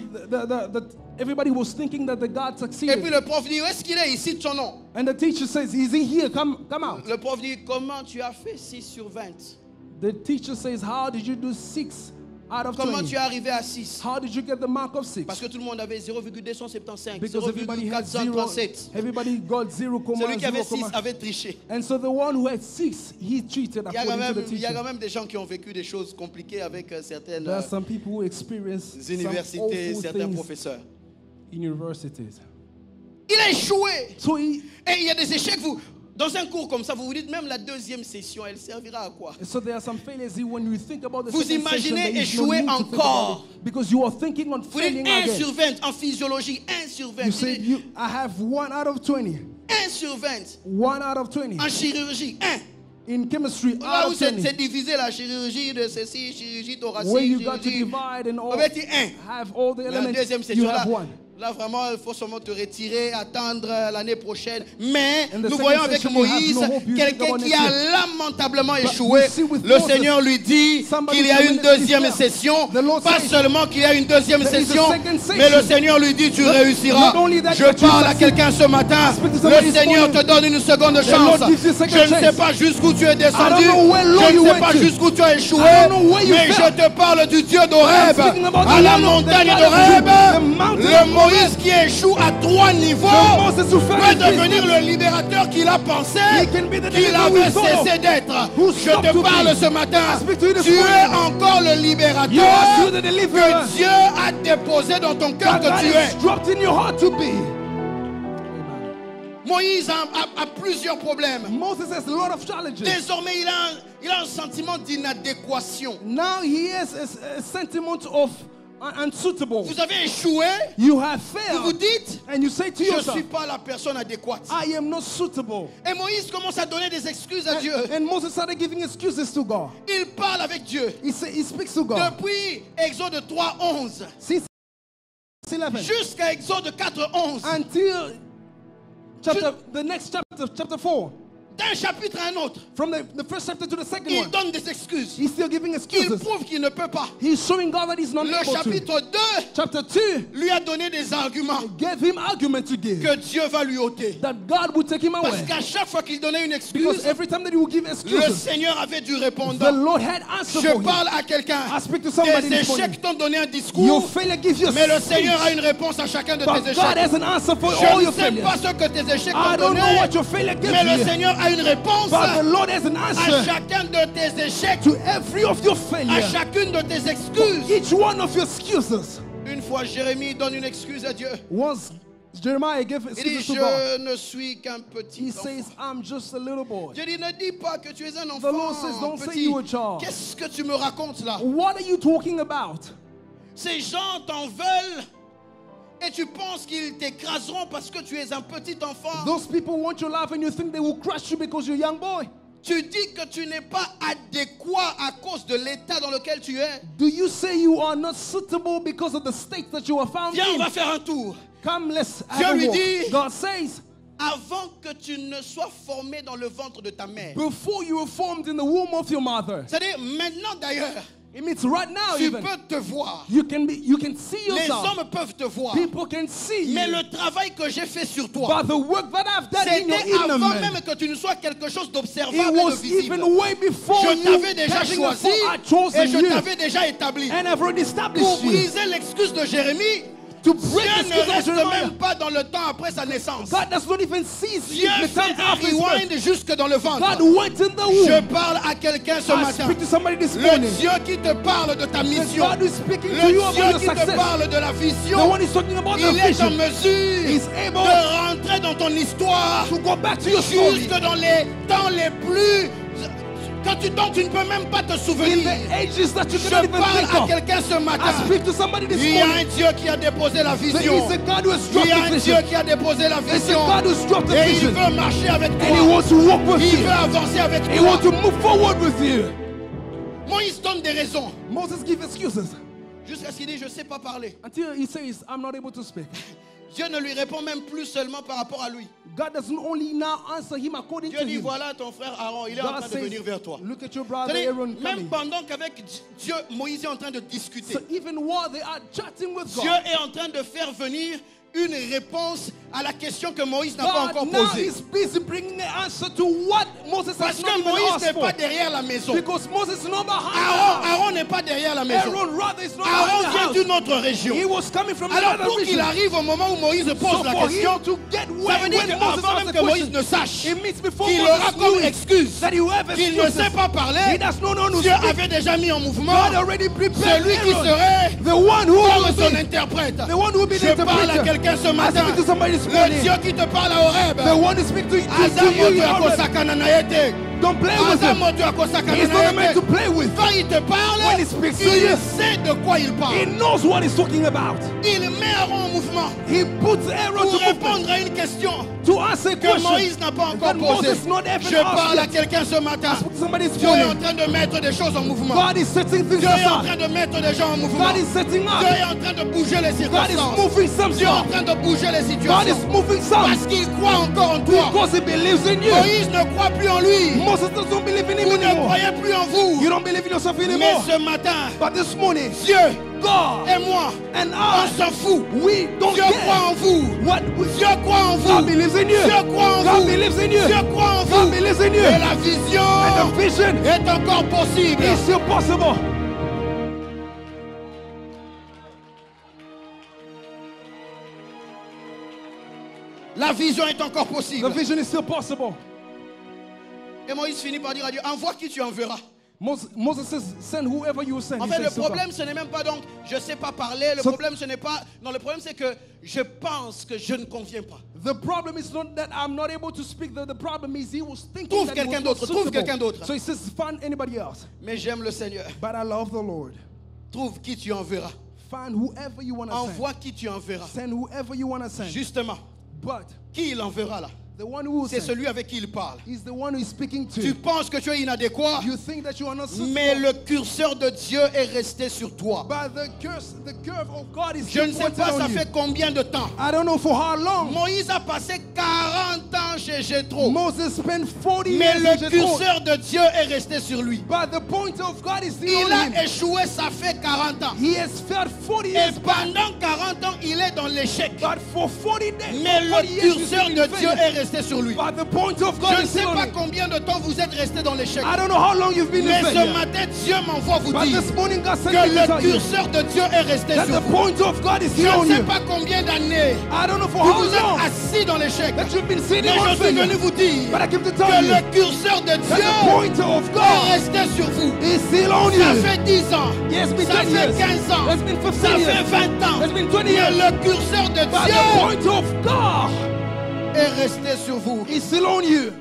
everybody was thinking that the God Et succeeded. puis le prof dit, où est-ce qu'il est? Il cite son nom. And the teacher says, is he here? Come out. Le prof dit, comment tu as fait 6 sur 20? The teacher says, how did you do 6 out of Comment 20? tu es arrivé à 6? How did you get the mark of 6? Parce que tout le monde avait 0,275, Because everybody had 0. 0,437. Everybody got 0, Celui qui avait 6 0, avait triché. and so the one who had 6, he cheated Il y a according to the il y a quand teacher. même des gens qui ont vécu des choses compliquées avec certaines There are some people who experience some universités, awful certains things professeurs. in universities. Il a échoué. So Et il y a des échecs. Dans un cours comme ça, vous vous dites même la deuxième session, elle servira à quoi? there are some failures when you think about the Vous second session, imaginez there is no échouer need to think encore. about it, because you are thinking on Vous dites failing 1 again. sur 20 en physiologie, 1 sur 20. You say, I have 1 out of 20. 1 sur 20 1 out of 20. en chirurgie, 1. In chemistry, Là out où of c'est 20. divisé la chirurgie de ceci, chirurgie thoracique, Where you got to chirurgie. divide and all, On va dire 1. have all the La elements, deuxième you session là, have 1. Là, vraiment, il faut seulement te retirer, attendre l'année prochaine. Mais In the nous second voyons avec session, you have Moïse, no hope. You think quelqu'un about qui next a year. lamentablement But échoué. we see with Le Moses, Seigneur lui dit somebody qu'il y a une tremendously deuxième failed. session. The Lord Pas says, seulement qu'il y a une deuxième there is a session, second session. mais le Seigneur lui dit tu Not- réussiras. not only that, Je but you parle à succeed. quelqu'un ce matin. I speak to Le somebody this Seigneur morning. te donne une seconde The chance. Lord gives you a second Je ne sais chance. pas jusqu'où tu es I descendu. don't know where low Je you ne sais went pas to. jusqu'où tu as échoué. I don't know where you Mais je fell. te parle du Dieu d'Horeb. I'm speaking about À the la Lord of the montagne God of d'Horeb. the mountain Le of Moïse Horeb. qui échoue à 3 niveaux The Moses who fell peut in devenir business. le libérateur qu'il a pensé He can be the qu'il deliverer avait we thought of. cessé d'être. Who Je stopped te to parle be. ce matin. I speak to you this Tu es morning. encore le You are libérateur still the deliverer. que Dieu a déposé dans ton cœur That God que tu has es. dropped in your heart to be. Moïse a plusieurs problèmes. Moses has a lot of challenges. Désormais, il a un sentiment d'inadéquation. Now he has a sentiment of unsuitable. Vous avez échoué, You have vous vous failed. dites, And you say to je ne yourself, suis pas la personne adéquate. I am not suitable. Et Moïse commence à donner des excuses à Dieu. And Moses started giving excuses to God. Il parle avec Dieu. He speaks to God. Depuis Exode 3:11 Since 11 jusqu'à Exode 4:11, until the next chapter, chapter 4. d'un chapitre à un autre, From the first chapter to the second il one, donne des excuses. he's still giving Il excuses. prouve qu'il ne peut pas. He's showing God that he's not Le able to. chapitre 2 Chapter 2 lui a donné des arguments gave him argument to give que Dieu va lui ôter. that God would take him Parce away. qu'à chaque fois qu'il donnait une Because excuse, every time that he would give le excuses, Seigneur avait dû the répondre. Lord had answer Je for him. parle à quelqu'un. I speak to somebody Des this morning. échecs t'ont donné un Your discours, failure gives you a mais le speech, Seigneur a une réponse à chacun de but tes God échecs. has an answer for Je all ne your sais failures. pas ce que tes échecs I t'ont don't donné, know what your failure gives mais le you, Seigneur a une réponse but the Lord has an à answer chacun de tes échecs, to every of your à failures, chacune de tes excuses. each one of your excuses. Une fois, Jérémie donne une excuse à Dieu. Once Jeremiah gave Il dit, excuses to God, je ne suis qu'un petit he enfant. says, I'm just a little boy. Dieu dit, ne dis pas que tu es un The Lord says, enfant don't say petit. you a child. Qu'est-ce que tu me racontes là? What are you talking about? Ces gens t'en veulent et tu penses qu'ils t'écraseront parce que tu es un petit enfant. Those people want your life and you think they will crush you because you're a young boy. Tu dis que tu n'es pas adéquat à cause de l'état dans lequel tu es. Do you say you are not suitable because of the state that you are found Viens, on va in? faire un tour. Come, let's Dieu have a lui walk. dit- God says, Avant que tu ne sois formé dans le ventre de ta mère. before you were formed in the womb of your mother. C'est-à-dire, maintenant d'ailleurs, It means right now tu even. peux te voir. You can see Les yourself. hommes peuvent te voir. People can see Mais you. le travail que j'ai fait sur toi, But the work that I've done in your c'était inner avant man, même que tu ne sois quelque chose it d'observable et de was visible. even way before Je you t'avais déjà having a choisi form, I et chosen je you. t'avais déjà établi. And I've already Pour established you. briser l'excuse de Jérémie, To break Dieu the ne excuse of reste Jeremiah. même pas dans le temps après sa naissance. God does not even cease Dieu the fait time un after his birth. rewind jusque dans le ventre. God went in the Je womb. parle à quelqu'un ce I matin. speak to somebody this Le morning. Dieu qui te parle de ta The mission. God who is speaking to Le you about Dieu your qui te success. parle de la The vision. one who's talking about the Il est en vision. mesure He's able de rentrer dans ton histoire to go back to your story. jusque dans les temps les plus... dont tu ne peux même pas te In souvenir. the ages that you Je cannot even parle think à of. quelqu'un ce matin. I speak to somebody this Il y a un morning. Dieu qui a déposé la There vision. is a God who has Il dropped y a the un Dieu vision. qui a déposé la It's a vision. God who's dropped the Et il vision. veut marcher avec And He toi. wants to walk with Il you. veut avancer avec He wants to toi. move forward with you. Moïse donne des raisons. Moses gives excuses Jusqu'à ce qu'il dit, je ne sais pas parler. until he says, I'm not able to speak. Dieu ne lui répond même plus seulement par rapport à lui. God doesn't only now answer him according Dieu to dit, him. voilà ton frère Aaron, il est en God train de says, venir vers toi. look at your brother C'est-à-dire, Aaron même coming. pendant qu'avec Dieu, Moïse est en train de discuter, So even while they are chatting with Dieu God, est en train de faire venir une réponse à la question que Moïse n'a pas God encore now posée. is busy bringing an answer to what Moses Parce has que not even Moïse asked n'est for. pas derrière la maison. Because Moses is not behind the house. Aaron n'est pas derrière la maison. Aaron rather is not Aaron behind the vient house. d'une autre région. He was coming from Alors another pour qu'il region. arrive au moment où Moïse pose So la for question, him to get ça where veut dire when Moses qu'avant même asked que the Moïse question, ne sache it means before qu'il aura Moses comme knew excuse that he will have qu'il ne excuses. sait pas He parler, does not know to Dieu speak. avait déjà mis en mouvement God already prepared celui qui Aaron, serait the one who comme will son be interprète. the one who will be the Je parle à interpreter. quelqu'un ce I matin. speak to somebody this Le morning. Dieu qui te parle à Horeb. The one who speaks to you. Azamoto ya kosakana na yete. Don't play with him. He's not a man to play with. Quand il te parle, When he speaks to il you, sait de quoi il he parle. knows what he's talking about. Il met Aaron en mouvement He puts Aaron pour to répondre movement à une question to answer a que question Moïse n'a pas encore that posée. Moses not even Je parle à asked. quelqu'un ce matin. Somebody's Dieu est en morning. train de mettre des choses en mouvement. God is setting things Dieu est en aside. train de mettre des gens en mouvement. God is setting Dieu up. est en train de bouger les God is circonstances. moving some Dieu est en stuff. train de bouger les God situations. is moving some Parce qu'il croit encore en toi. because he believes in you. Moïse ne croit plus en lui. Moses doesn't believe in him Vous ne anymore. croyez plus en vous. You don't believe in yourself Mais anymore. ce matin, But this morning, Dieu God et moi, and on I, s'en fout. we don't Dieu croit care en vous. what Dieu croit en vous. God believes in you. Dieu croit en God vous. believes in you. Dieu croit en God vous. believes in you. Et la vision And the vision est encore possible. is still possible. La vision est encore The possible. vision is still possible. Et Moïse finit par dire à Dieu, envoie qui tu enverras. Moses says, send whoever you send. En He fait, le says to God. problème, ce n'est même pas donc, je ne sais pas parler. Le So- problème, ce n'est pas. Non, le problème, c'est que je pense que je ne conviens pas. The problem is not that I'm not able to speak. The problem is he was thinking Trouve that he quelqu'un was not d'autre, trouve suitable. quelqu'un d'autre. So he says, find anybody else. Mais j'aime le Seigneur. But I love the Lord. Trouve qui tu enverras. Find whoever you want to send. Envoie qui tu enverras. Send whoever you want to send. Justement, But qui il enverra là? the one who will C'est send celui avec qui il parle. is the one who is speaking to. Tu penses que tu es inadéquat, You think that you are not suitable. mais le curseur de Dieu est resté sur toi. But the curve of God is Je ne still sais pointed pas on ça you. fait combien de temps. I don't know for how long. Moïse a passé 40 ans chez Jéthro, Moses spent 40 mais years in le Jethro. curseur de Dieu est resté sur lui. But the point of God is still Il on a him. échoué, ça fait 40 ans. He has failed 40 Et years back. pendant 40 ans, il est dans l'échec. But for 40 days, Mais for 40 le years, he's curseur been de in Dieu failure. est resté sur lui. But the point of God Je ne is sais still on pas him. combien de temps vous êtes resté dans l'échec. I don't know how long you've been Mais in ce failure. matin, Dieu m'envoie vous But dire this morning God sent que me to le tell you curseur de Dieu est resté that sur the vous. point of God is Je still on ne sais you. pas combien d'années I don't know for que how vous êtes long assis dans l'échec. that you've been sitting Mais on je suis venu failure. vous dire But I came to que tell you le curseur de that the Dieu point of est God resté sur vous. is still on Ça you. fait 10 ans. Yes, been Ça 10 fait years. 15 ans. It's been 15 Ça years. fait 20 ans. It's been 20 Mais years. le curseur de But the Dieu point of God est resté sur vous. is still on you.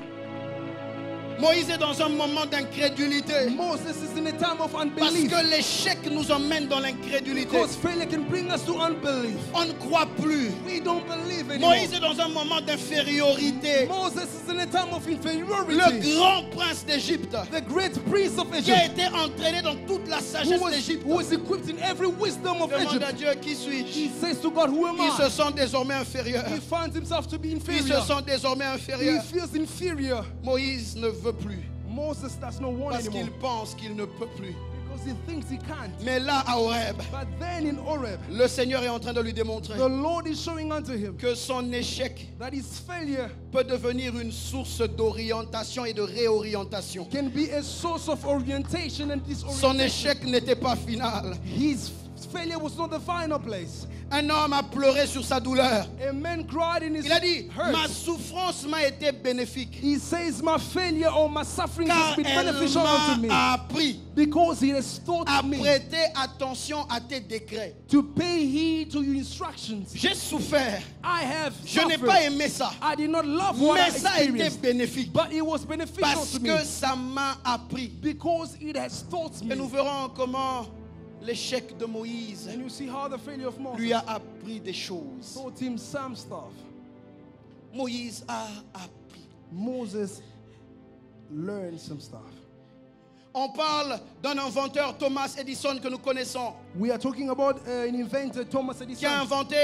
Moïse est dans un moment d'incrédulité. Moses is in a time of Parce unbelief. que l'échec nous emmène dans l'incrédulité. Because failure can bring us to unbelief. On ne croit plus. We don't believe anymore. Moïse est dans un moment d'infériorité. Moses is in a time of inferiority. Le grand prince d'Égypte, The great prince of qui a Egypt, été entraîné dans toute la sagesse d'Égypte, who was equipped in every wisdom of demande Egypt. à Dieu qui suis-je. He says to God, who am Il se I? sent désormais inférieur. He finds himself to be Il se inferior. sent désormais He inférieur. feels inferior. Moïse ne veut plus Moses does not want parce anymore qu'il pense qu'il ne peut plus. because he thinks he can't. Mais là, à Horeb, But then in Horeb, le Seigneur est en train de lui démontrer the Lord is showing unto him que son échec that his failure peut devenir une source d'orientation et de réorientation. can be a source of orientation and Son disorientation. échec n'était pas final. His failure was not the final place. Un homme a pleuré sur sa douleur. A man cried in his Il a dit, hurt. ma souffrance m'a été bénéfique He says, my failure or my suffering car has been elle beneficial unto me m'a appris because he has taught à me prêter attention à tes décrets. to pay heed to your instructions. J'ai souffert. I have Je n'ai suffered. pas aimé ça. I did not love what I Mais ça a été experienced, bénéfique but it was beneficial parce to me que ça m'a appris. because it has taught Et me. nous verrons comment l'échec de Moïse And you see how the failure of Moses lui a appris des choses. taught him some stuff. Moïse a appris. Moses learned some stuff. On parle d'un inventeur, Thomas Edison, que nous connaissons, We are talking about an inventor, Thomas qui a Edison, inventé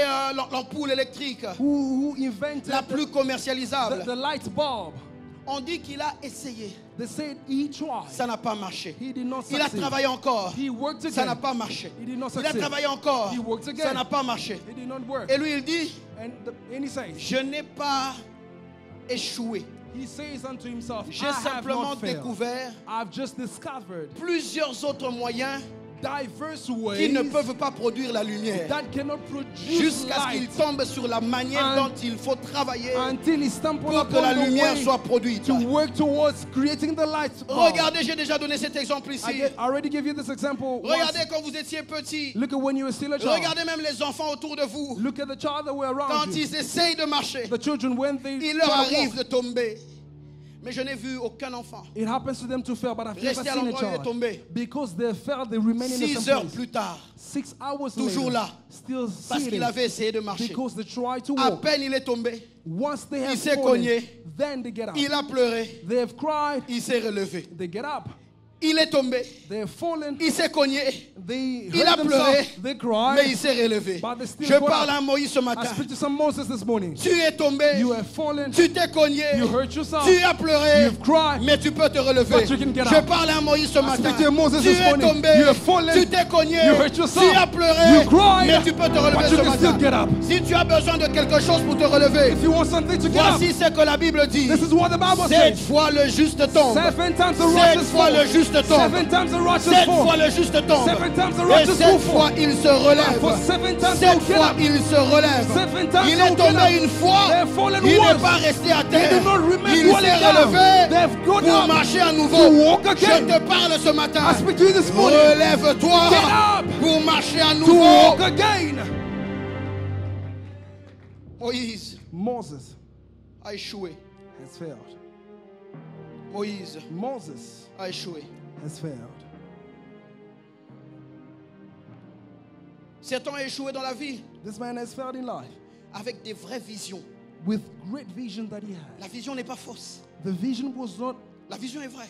l'ampoule électrique who invented la plus commercialisable. the light bulb. On dit qu'il a essayé. They said he tried. Ça n'a pas marché. He did not Il a succeed. travaillé encore. He worked Ça n'a again. pas marché. He did not Il a succeed. travaillé encore. He worked again. Ça n'a pas marché. It did not work. Et lui, il dit, And he says, je n'ai pas échoué. he says unto himself, J'ai I have simplement not failed. découvert I've just discovered plusieurs autres moyens diverse qui ways ne peuvent pas produire la lumière. that cannot produce Jusqu'à ce qu'il light tombe sur la manière And- dont il faut travailler until he stumbled pour que la upon the lumière way soit produite. to work towards creating the light bulb. Regardez, j'ai déjà donné cet exemple ici. I already gave you this example once. Regardez quand vous étiez petit. Look at when you were still a child. Regardez même les enfants autour de vous. Look at the child that were around Quand you. ils essayent de marcher, The children when they il leur try to arrive walk, de tomber. Mais je n'ai vu aucun enfant It happens to them to fail, but I've never rester à seen a l'endroit où il est child. tombé. Because they fell, they remain in the 6 same heures place. plus tard, 6 hours toujours later, là, still parce qu'il sitting. avait essayé de marcher. Because they try to À walk. peine il est tombé, Once they have s'est fallen, cogné. then they get up. il a pleuré, They have cried, il s'est relevé. they get up. Il est tombé, They have fallen, il s'est cogné, they il a hurt pleuré, themselves, they cried. mais il s'est relevé. But they still Je got parle up. à Moïse ce I matin. speak to some Moses this morning. Tu es tombé, You have fallen, tu t'es cogné, you hurt yourself, tu as pleuré, you've cried, mais tu peux te relever. but you can get Je up. parle à Moïse ce matin. speak to Moses Tu this es morning. tombé, You have fallen, tu t'es cogné, you hurt yourself, tu as pleuré, you cried, mais tu peux te relever but you ce can still get matin. up. Si tu as besoin de quelque chose pour te relever, If you want something to get up, voici ce que la Bible dit. this is what the Bible 7 says. fois le juste tombe. 7 times the 7 righteous fois fall. le juste tombe. 7 times the righteous 7 fall. fois le juste tombe. 7 times the Et righteous 7 fall. fois il se relève. For 7 times 7 they'll get fois up. il se relève. 7 times Il they'll est get tombé up. une fois. They have fallen Il n'est once. pas resté à They terre. did not remain Il dwelling s'est down. They relevé have got pour up marcher à nouveau. to walk Je again. te parle ce matin. I speak to you this morning. Relève-toi Get up pour marcher à to nouveau. walk again. Moïse Moses a échoué. has failed. Moïse Moses a échoué. has failed. Certains ont échoué dans la vie This man has failed in life avec des vraies visions. with great vision that he had. La vision n'est pas fausse. The vision was La vision est vraie.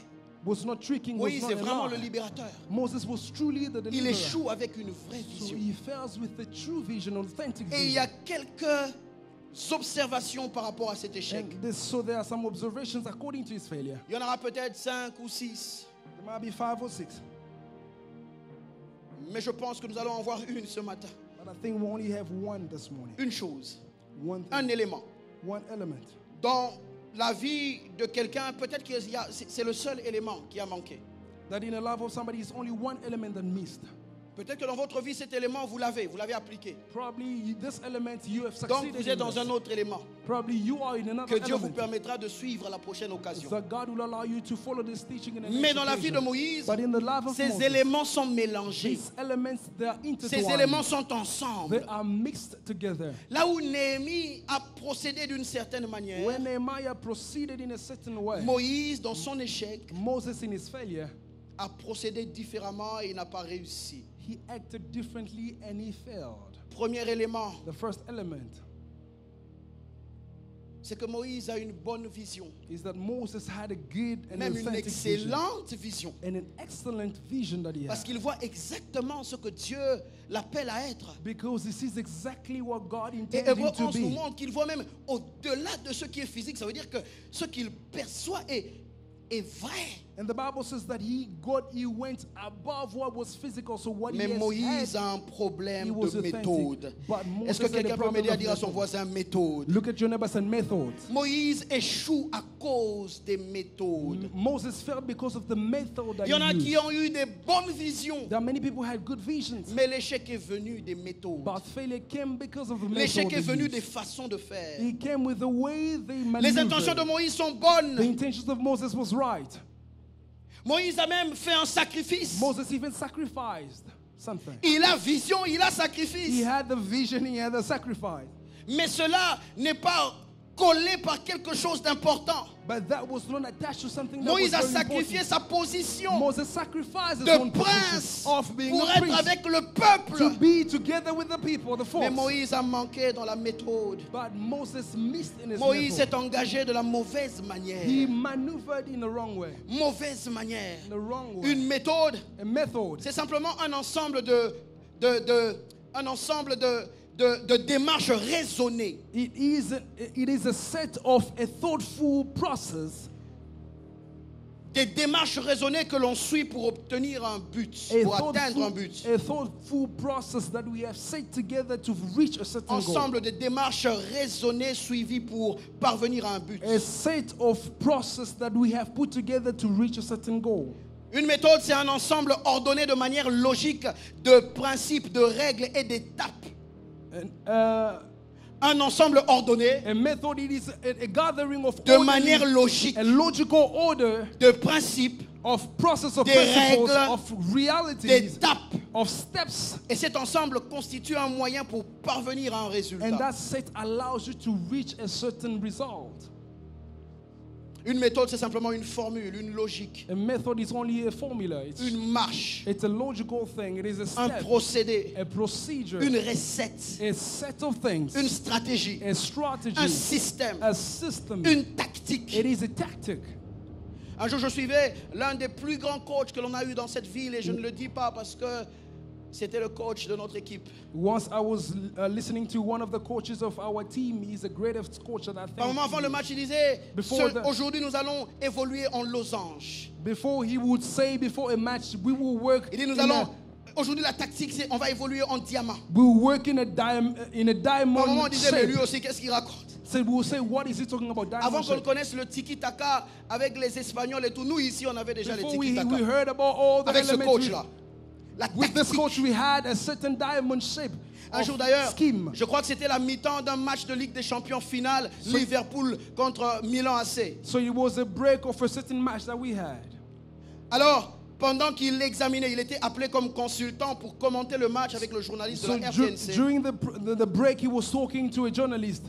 not tricking, was Moïse not est vraiment a le lie. libérateur. Moses was truly the Il deliverer. échoue avec une vraie So vision. he fails with the true vision, authentic Et il y a vision. quelques observations par rapport à cet échec. So there are some observations according to his failure. Il y en aura peut-être 5 ou 6. There might be 5 or 6, Mais je pense que nous allons en voir une ce matin. but I think we only have one this morning. Une chose, One un thing, élément. one element. Dans la vie de quelqu'un, peut-être que c'est le seul élément qui a manqué. That in the life of somebody is only one element that missed. Peut-être que dans votre vie, cet élément, vous l'avez appliqué. Probably this element you have Donc succeeded vous êtes in dans this. un autre élément Probably you are in another que Dieu vous element. permettra de suivre à la prochaine occasion. That God will allow you to follow this teaching in the Mais next dans la vie de occasion. Moïse, But in the life of ces Moses, éléments sont mélangés. these elements, they are Ces intertwined. éléments sont ensemble. They are mixed together. Là où Néhémie a procédé d'une certaine manière, When Nehemiah proceeded in a certain way, Moïse, dans son échec, Moses in his failure, a procédé différemment et il n'a pas réussi. he acted differently and he failed. Premier élément, The first element c'est que Moïse a une bonne vision, is that Moses had a good and même une authentic vision. excellente vision, And an excellent vision that he parce had. qu'il voit exactement ce que Dieu l'appelle à être. Because this is exactly what God Et intended Hébreux him to 11 nous be. montre qu'il voit même au-delà de ce qui est physique. Ça veut dire que ce qu'il perçoit est vrai. And the Bible says that he went above what was physical. So what Mais he has Moïse had, a un problème he was de authentic. méthode. But Moses Est-ce que had a quelqu'un peut problem m'aider à of dire à son method. voisin méthode? Look at your neighbors and methods. Moïse échoue à cause des méthodes. Moses failed because of the method that Il y en a he qui used. ont eu des bonnes visions, There are many people who had good visions, mais l'échec est venu des méthodes. but failure came because of the method L'échec est they venu used. des façons de faire. He came with the way they Les intentions de maneuvered. Moïse sont The bonnes. intentions of Moses was right. Moïse a même fait un sacrifice. Moses even sacrificed something. Il a vision, il a He sacrifice. had the vision, he had the sacrifice. Mais cela n'est pas collé par quelque chose d'important. But that was not attached to something that Moïse a was very sacrifié important. sa position Moses sacrificed his de own prince position of being pour a être priest avec le to peuple. be together with the people, the Mais folks. Moïse a manqué dans la méthode. But Moses missed in his Moïse method. s'est engagé de la mauvaise manière. He maneuvered in the wrong way. Mauvaise manière. In the wrong way. Une méthode, A method. c'est simplement un ensemble de démarches raisonnées. It is a set of a thoughtful process. Des démarches raisonnées que l'on suit pour obtenir un but, A pour atteindre un but. thoughtful process that we have set together to reach a certain goal. Ensemble de démarches raisonnées suivies pour parvenir à un but. A set of process that we have put together to reach a certain goal. Une méthode, c'est un ensemble ordonné de manière logique de principes, de règles et d'étapes. And, Un ensemble ordonné a method, it is a gathering of de manière orderly- logique a logical order de principes, of process of des principles, règles, of realities, d'étapes. of steps. Et cet ensemble constitue un moyen pour parvenir à un And résultat. that set allows you to reach a certain result. Une méthode, c'est simplement une formule, une logique, A method is only a formula. une marche, It's a logical thing. It is a un step, procédé, a procedure, une recette, a set of things, une stratégie, a strategy, un système, a system. une tactique. It is a tactic. Un jour, je suivais l'un des plus grands coachs que l'on a eu dans cette ville et je ne le dis pas parce que c'était le coach de notre équipe. Once I was listening to one of the coaches of our team. He's the greatest coach that I Par moment avant think. le match, il disait Before the- aujourd'hui nous allons évoluer en losange. Before he would say before a match, we will work. Il dit nous in allons a- aujourd'hui la tactique c'est on va évoluer en diamant. we will work in a Par moment on diamond disait mais lui shape. aussi qu'est-ce qu'il raconte? So we will say, what is he talking about? Avant Diamond qu'on shape. connaisse le tiki-taka avec les Espagnols et tout, nous ici on avait déjà le Before we tiki-taka. heard about all the Avec ce elementary. coach là. La With this tactique. coach, we had a certain diamond shape Un of jour d'ailleurs, scheme. je crois que c'était la mi-temps d'un match de Ligue des Champions finale, Liverpool contre Milan AC. So it was a break of a certain match that we had. Alors, pendant qu'il l'examinait, il était appelé comme consultant pour commenter le match avec le journaliste So de la RTNC. during the break, he was talking to a journalist.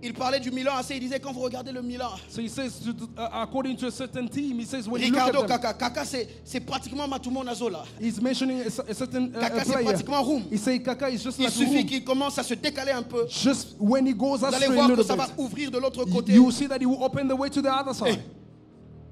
Il parlait du Milan AC, il disait quand vous regardez le Milan, So he says, according to a certain team, he says when you look Ricardo at them, Kaka, Kaka c'est pratiquement Matumo Nazola. he's mentioning a certain Kaka c'est player. pratiquement Roum. He says Kaka is just Il like suffit Room. qu'il commence à se décaler un peu. Just when he goes Vous allez astray a voir que little ça va bit, ouvrir de l'autre côté. you will see that he will open the way to the other side.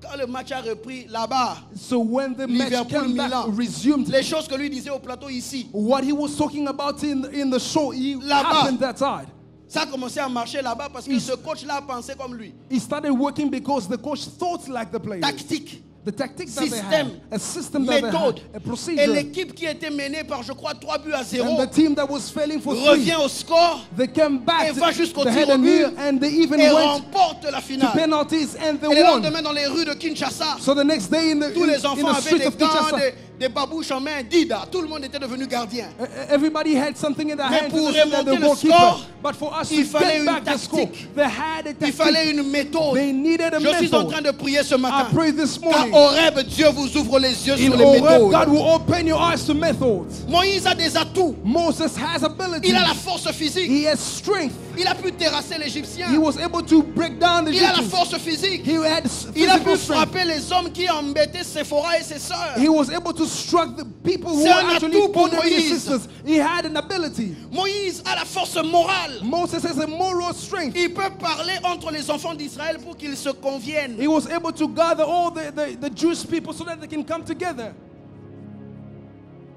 Quand le match a repris là-bas, So when the match Liverpool, came back, Milan. resumed, les choses que lui disait au plateau ici, what he was talking about in the show, he Là-bas. happened that side. ça a commencé à marcher là-bas parce que ce coach-là a pensé comme lui. He started working because the coach thought like the players. Tactique, The tactics that they système, had, a system that they méthode. had, a Et procedure. l'équipe qui était menée par, je crois, 3-0 And the team that was failing for revient three, au score they came back et va jusqu'au they tir had au a but near, and they even et went remporte la to finale. penalties and Et they le won. lendemain, dans les rues de Kinshasa, So the next day in the, tous les in enfants the avaient streets des of gants, Kinshasa, des babouches en main, Dida. Tout le monde était devenu gardien. everybody had something in their Mais hands pour to say that remonter the le goalkeeper. score, But for us il to fallait get une back the score, tactique. they had a Il fallait tactic. une méthode. They needed a Je suis en method. train de prier ce matin. I pray this Car morning. au rêve, Dieu vous ouvre les yeux In sur les Horeb, méthodes. God will open your eyes to methods. Moïse a des atouts. Moses has ability. Il a la force physique. He has strength. Il a pu terrasser l'Égyptien. He was able to break down the Il a la Egyptians. force physique. He had Il a pu physical strength. frapper les hommes qui embêtaient Séphora et ses sœurs. He was able to strike the people who C'est un were actually atout pour bothering his Moïse. sisters. He had an ability. Moïse a la force morale. Moses has a moral strength. Il peut parler entre les enfants d'Israël pour qu'ils se conviennent. He was able to gather all the Jewish people so that they can come together.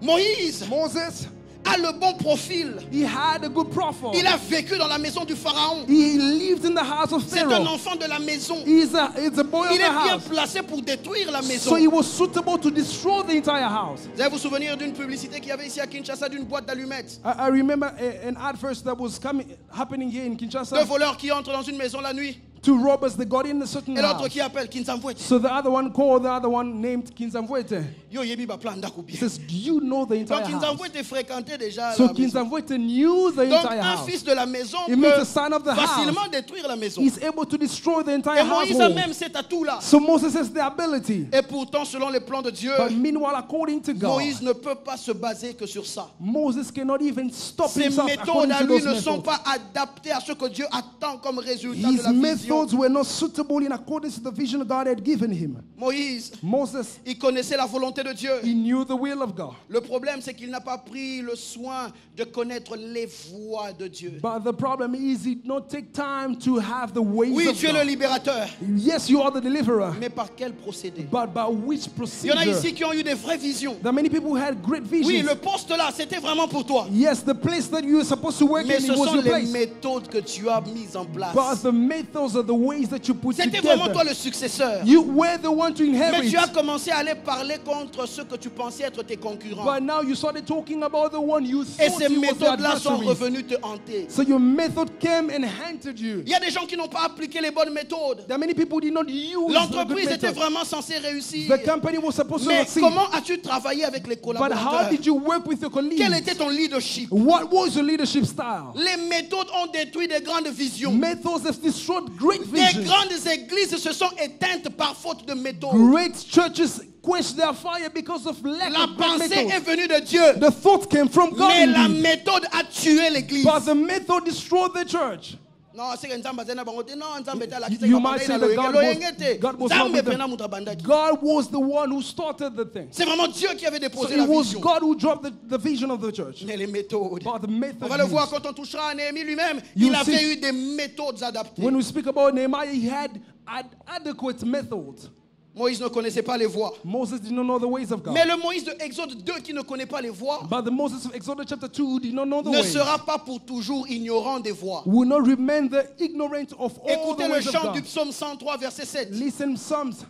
Moïse Moses, a le bon profil. he had a good profile. Il a vécu dans la maison du Pharaon. He lived in the house of C'est un Pharaoh. enfant de la maison. He's a boy of Il the est bien house. placé pour détruire la maison. So he was suitable to destroy the entire house. Vous allez vous souvenir d'une publicité qu'il y avait ici à Kinshasa d'une boîte d'allumettes. I remember an advert that was happening here in Deux Kinshasa. voleurs qui entrent dans une maison la nuit. Two robbers, they got in a certain Et l'autre house. qui appelle Kinsamvouet. So the other one called the other one named Kinzamvwete. Yo yebi ba plan ndako He bien. says, do you know the entire Donc house? Kinsamvouet fréquentait déjà So la maison. Kinzamvwete knew the Donc entire un house. fils de la maison It means the peut son of the facilement house. détruire la maison. He's able to destroy the Et entire Moïse a household. même cet atout-là. So Moses has the ability. Et pourtant, selon les plans de Dieu, But meanwhile, according to God, Moïse ne peut pas se baser que sur ça. Moses cannot even stop Ses himself méthodes according à to lui those ne sont methods. pas adaptées à ce que Dieu attend comme résultat de His la vision. methods were not suitable in accordance to the vision God had given him. Moïse, Moses, il connaissait la volonté de Dieu. he knew the will of God. Le problème, c'est qu'il n'a pas pris le soin de connaître les voies de Dieu. But the problem is he did not take time to have the ways Oui, of tu es le God. libérateur, Yes, you are the deliverer. mais par quel procédé? But by which Il y en a procedure? ici qui ont eu des vraies visions. There are many people who had great visions. Oui, le poste là, c'était vraiment pour toi. Yes, the place that you were supposed to work Mais in, ce it was sont your les place. méthodes que tu as mises en place. But the methods are the ways that you put C'était vraiment toi together. le successeur. You were the one to Mais inherit. tu as commencé à aller parler contre ceux que tu pensais être tes concurrents. But now you started talking about the one you Et thought ces he was the méthodes-là sont adversaries. revenues te hanter. So your method came and hunted you. Il y a des gens qui n'ont pas appliqué les bonnes méthodes. There are many people who did not use the good L'entreprise était method. vraiment censée réussir. The company was supposed to Mais succeed. comment as-tu travaillé avec les But collaborateurs? how did you work with your colleagues? Quel était ton leadership? What was your leadership style? Les méthodes ont détruit des grandes visions. Methods have destroyed great Des visions. grandes églises se sont éteintes par faute de méthode. Great churches quenched their fire because of lack La of great pensée est methods. venue de Dieu. The thought came from God Mais la indeed. méthode a tué l'église. But the method destroyed the church. Non, c'est que Nzamba zena bango te. Non, Nzamba te alakisa You ka might banda say ina that loyenge. God was not Nzambe with them. pena mutu abandaki. God was the one who started the thing. C'est vraiment Dieu qui avait So déposé it la was vision. God who dropped the vision of the church. Mais les méthodes. But the On method va le voir used. quand on touchera à Néhémie lui-même. You Il avait see, eu des méthodes adaptées. When we speak about Nehemiah, he had adequate methods. Moïse ne connaissait pas les voies. Moses did not know the ways of God. Mais le Moïse de Exode 2 qui ne connaît pas les voies But the Moses of Exodus chapter 2 did not know the ne ways. sera pas pour toujours ignorant des voies. Will not remain the ignorant of all Écoutez the le ways of chant du God. psaume 103 verset 7. Listen, Psalms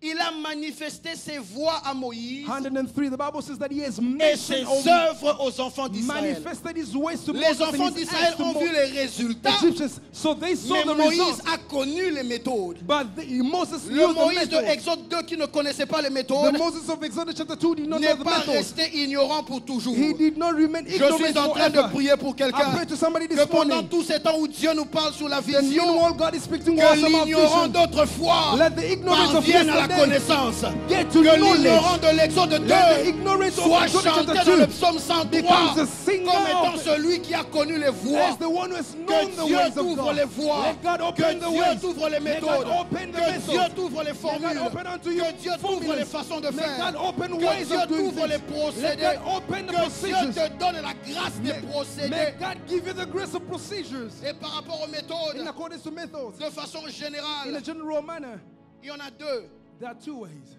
Il a manifesté ses voies à Moïse 103. The Bible says that he has et ses mentioned œuvres aux enfants d'Israël. manifested his ways to Les Moses enfants and his d'Israël acts to ont vu les résultats, Egyptians. So they saw mais the Moïse results. a connu les méthodes. But Moses Le knew the Moïse de method. Exode 2 qui ne connaissait pas les The méthodes Moses of Exodus chapter 2 did not know n'est the pas method. resté ignorant pour toujours. He did not remain Je ignorant suis en train de forever. prier pour I quelqu'un pray to somebody que this pendant morning. tous ces temps où Dieu nous parle sur la The vision, meanwhile God is speaking to que us about l'ignorant vision. d'autrefois Let the ignorance of parvienne à la yesterday connaissance. get to Que knowledge. l'ignorant de l'Exode 2 Let the ignorance of soit Exodus chanté chapter dans le 2 psaume 103 becomes a singer comme étant of- celui qui a connu les voies. as the one who has known Que the Dieu ways of t'ouvre God. les voies. Let God Que open the Dieu ways. t'ouvre les Let God méthodes. open the Que Dieu methods. t'ouvre les Let formules. God open unto you Que Dieu t'ouvre formulas. les façons de Let faire. God open Que ways Dieu of doing t'ouvre les things. procédés. Let God open the Que Dieu procedures. te donne la grâce des May procédés. God give you the grace of procedures Et par rapport aux in méthodes, accordance to methods. de façon In a générale, general manner, il y en a deux. there are two ways.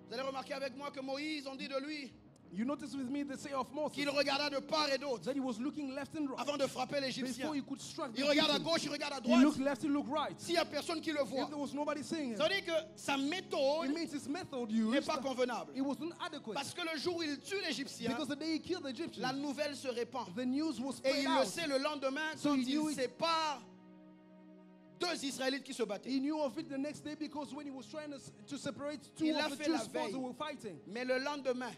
Vous allez remarquer avec moi que Moïse, on dit de lui You notice with me the say of Moses qu'il regarda de part et d'autre that he was looking left and right avant de frapper l'Égyptien. before he could strike the Il regarde à Egyptian. gauche, il regarde à He droite. looked left, he looked right. S'il n'y a personne qui le voit, If there was nobody seeing him, ça veut dire que sa méthode it means his method n'est used, pas convenable. it wasn't adequate. Parce que le jour où il tue l'Égyptien, Because the day he killed the Egyptian, la nouvelle se répand. the news was Et spread il le out. sait le lendemain So quand he il knew it. sépare deux Israélites qui se battaient. He knew of it the next day because when he was trying to separate two Il a of the fait two la spots veille. who were fighting. Mais le lendemain,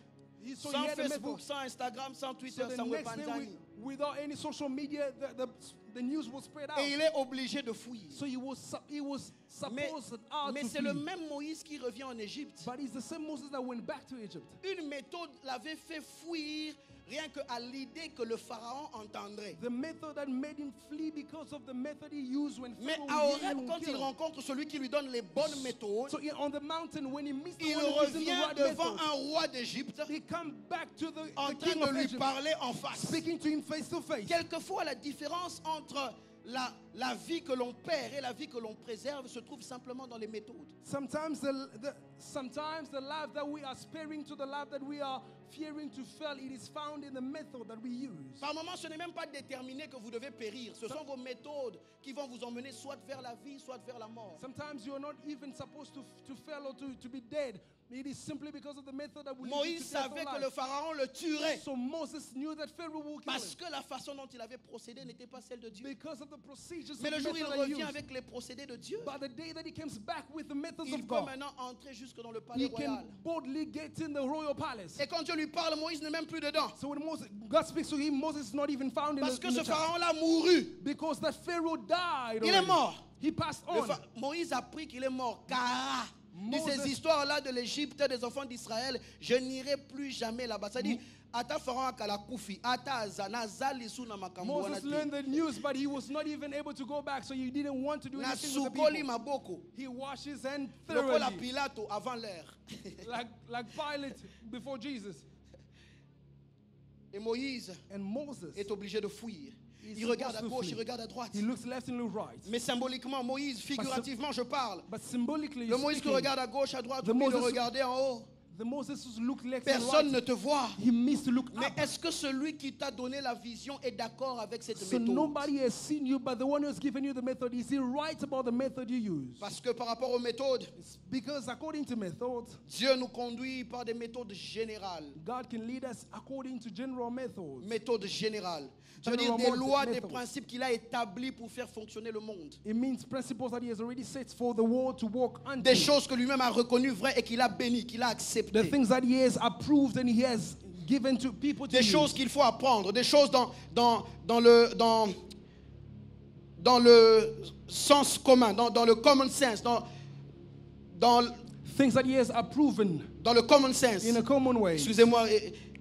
So he sans had a Facebook, method. sans Instagram, sans Twitter, So the sans next day, Wepanzani, without any social media, the news was spread out. et il est obligé de fouiller. So he was Mais, supposed out mais to c'est le flee. même Moïse qui revient en Égypte. But it's the same Moses that went back to Egypt. Une méthode l'avait fait fuir rien qu'à l'idée que le Pharaon entendrait. The method that made him flee because of the method he used when Mais Pharaoh à would hear Horeb, him quand kill il him. rencontre celui qui lui donne les bonnes méthodes, So on the mountain, when he missed the il one who gives him the revient right devant method, un roi d'Égypte he come back to the en king train of de lui Egypt, parler en face. speaking to him face to face. Quelquefois, la différence entre la vie que l'on perd et la vie que l'on préserve se trouve simplement dans les méthodes. Sometimes sometimes the life that we are sparing to the life that we are fearing to fail, it is found in the method that we use. Par moments, ce n'est même pas déterminé que vous devez périr. Ce sont vos méthodes qui vont vous emmener soit vers la vie, soit vers la mort. Sometimes you're not even supposed to fail or to be dead. It is simply because of the method that we Moïse use to death or savait que life. le Pharaon le tuerait So Moses knew that Pharaoh would kill parce him que la façon dont il avait procédé n'était pas celle de Dieu. because of the procedures Mais of le jour où il method that he revient used. avec les procédés de Dieu, But the day that he comes back with the methods il of peut God, maintenant entrer jusque dans le palais he royal. can boldly get in the royal palace. Et quand Dieu lui parle, Moïse n'est même plus dedans. So when God speaks to him, Moses is not even found in Parce que the ce church. Pharaon-là mourut. Because that Pharaoh died Il est already. mort. He passed Le on. Moïse a appris qu'il est mort. Car de Moses- ces histoires-là de l'Égypte, des enfants d'Israël, je n'irai plus jamais là-bas. Ça dit, ata Pharaon akala kufi, ata azana zali suna makambo wana Moses te. learned the news, but he was not even able to go back, so he didn't want to do Na anything with the sukoli people. maboko. He washed his hand Lokola thoroughly, Pilato avant l'heure. like Pilate before Jesus. Et Moïse And Moses, est obligé de fuir. He's Il regarde à supposed to gauche, flee. il regarde à droite. he looks left and looks right. Mais symboliquement, Moïse, figurativement, je parle. But symbolically Le Moïse qui speaking, regarde à gauche, à droite, The oublie de Moses- regarder en haut. the Moses who looked left Personne and ne right, te voit. he missed to look Mais up. est-ce que celui qui t'a donné la vision est d'accord avec cette So méthode? nobody has seen you, but the one who has given you the method, is he right about the method you use? Parce que par rapport aux méthodes, It's because according to methods, Dieu nous conduit par des méthodes générales. God can lead us according to general methods. Méthodes générales. Ça veut dire General des lois, des methods. principes qu'il a établis pour faire fonctionner le monde. It means principles that he has already set for the world to walk under. Des choses que lui-même a reconnues vraies et qu'il a bénies, qu'il a The acceptées. things that he has approved and he has given to people to Des use. choses qu'il faut apprendre. Des choses dans le sens commun, dans le common sense, dans Things that he has approven le common sense. in a common way. Excusez-moi,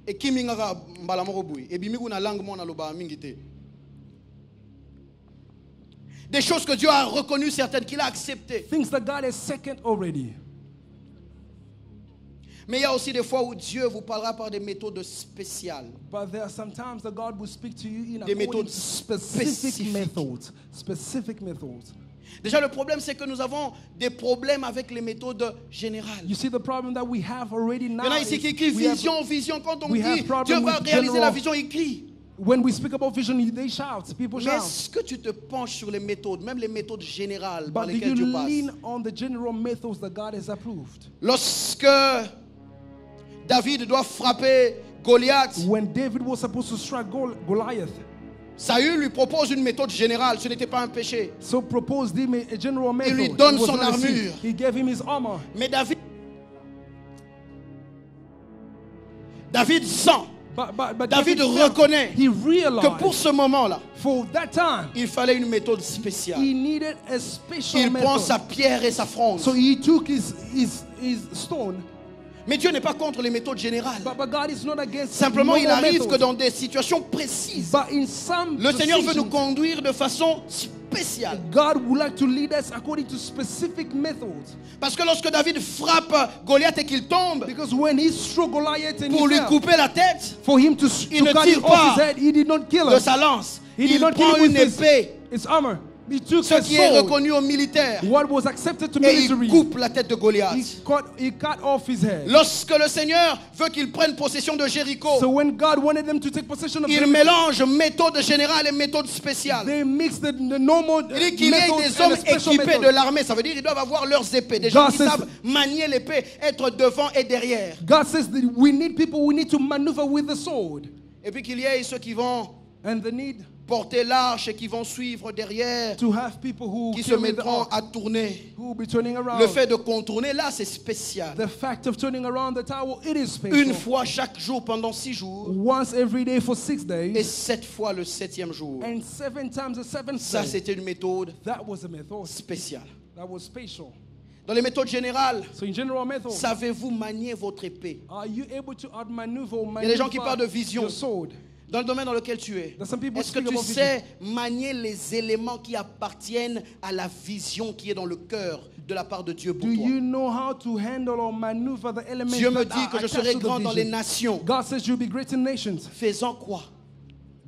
et kimingaka mbala moko boye. Et bimi kuna langue mo na loba mingi te. Des choses que Dieu a reconnues, certaines qu'il a acceptées. Things that God has second already. Mais il y a aussi des fois où Dieu vous parlera par des méthodes spéciales. But there are sometimes that God will speak to you in Des according méthodes to specific spécifiques. methods. Specific methods. Déjà, le problème, c'est que nous avons des problèmes avec les méthodes générales. You see the problem that we have already now. Il y en a ici is qui crient we have- vision, vision. Quand on we have dit problem Dieu va with réaliser la general- vision, ils crient. When we speak about vision, they shout. People Mais shout. est-ce que tu te penches sur les méthodes, même les méthodes générales par But do lesquelles you Dieu passe? lean on the general methods that God has approved? Lorsque David doit frapper Goliath, When David was supposed to strike Goliath, Saül lui propose une méthode générale. Ce n'était pas un péché. so proposed him a general method. lui donne It was son not a sin. armure. He gave him his armor. Mais David sent, But David felt- reconnaît he que realized pour ce moment-là, for that time il fallait une méthode spéciale. he needed a special Il prend method. sa pierre et sa fronde. So he took his stone. Mais Dieu n'est pas contre les méthodes générales. But God is not against Simplement, il normal arrive methods. que dans des situations précises, But in some le Seigneur veut nous decisions, conduire de façon spéciale. God would like to lead us according to specific methods. Parce que lorsque David frappe Goliath et qu'il tombe Because when he struck Goliath and pour he lui fell, couper la tête for him to il ne cut tire it off pas his head, he did not kill de him. sa lance, He did il not kill prend him with une épée, his armor. He took ce his qui est sword, reconnu aux militaires, what was accepted to et il military. coupe la tête de Goliath. He cut off his head. Lorsque le Seigneur veut qu'il prenne possession de Jéricho, So when God wanted them to take possession of il Jericho, mélange méthode générale et méthode spéciale. they mixed the normal Il dit qu'il y ait methods des and hommes a special équipés method. de l'armée. Ça veut dire qu'ils doivent avoir leurs épées. Des gens God qui says- savent manier l'épée, être devant et derrière. God says that we need people who need to maneuver with the sword. Et puis qu'il y ait ceux qui vont And the need porter l'arche et qui vont suivre derrière, to have people who qui se carry the mettront ark, à tourner. who will be turning around. Le fait de contourner, là, c'est spécial. The fact of turning around the tower, it is special. Une fois chaque jour pendant 6 jours, Once every day for 6 et days, 7 fois le 7e jour. and 7 times the 7th Ça, day. c'était une méthode That was a method. spéciale. That was special. Dans les méthodes générales, So in general method, savez-vous manier votre épée? are you able to outmaneuver Il y a des gens qui parlent de vision. your sword? Dans le domaine dans lequel tu es, There's some people est-ce que speak tu about sais manier les éléments qui appartiennent à la vision qui est dans le cœur de la part de Dieu pour Do toi? you know how to handle or maneuver the elements Dieu me that dit are que je attached serai to the grand dans les vision? nations. God says you'll be great in nations. Faisant quoi?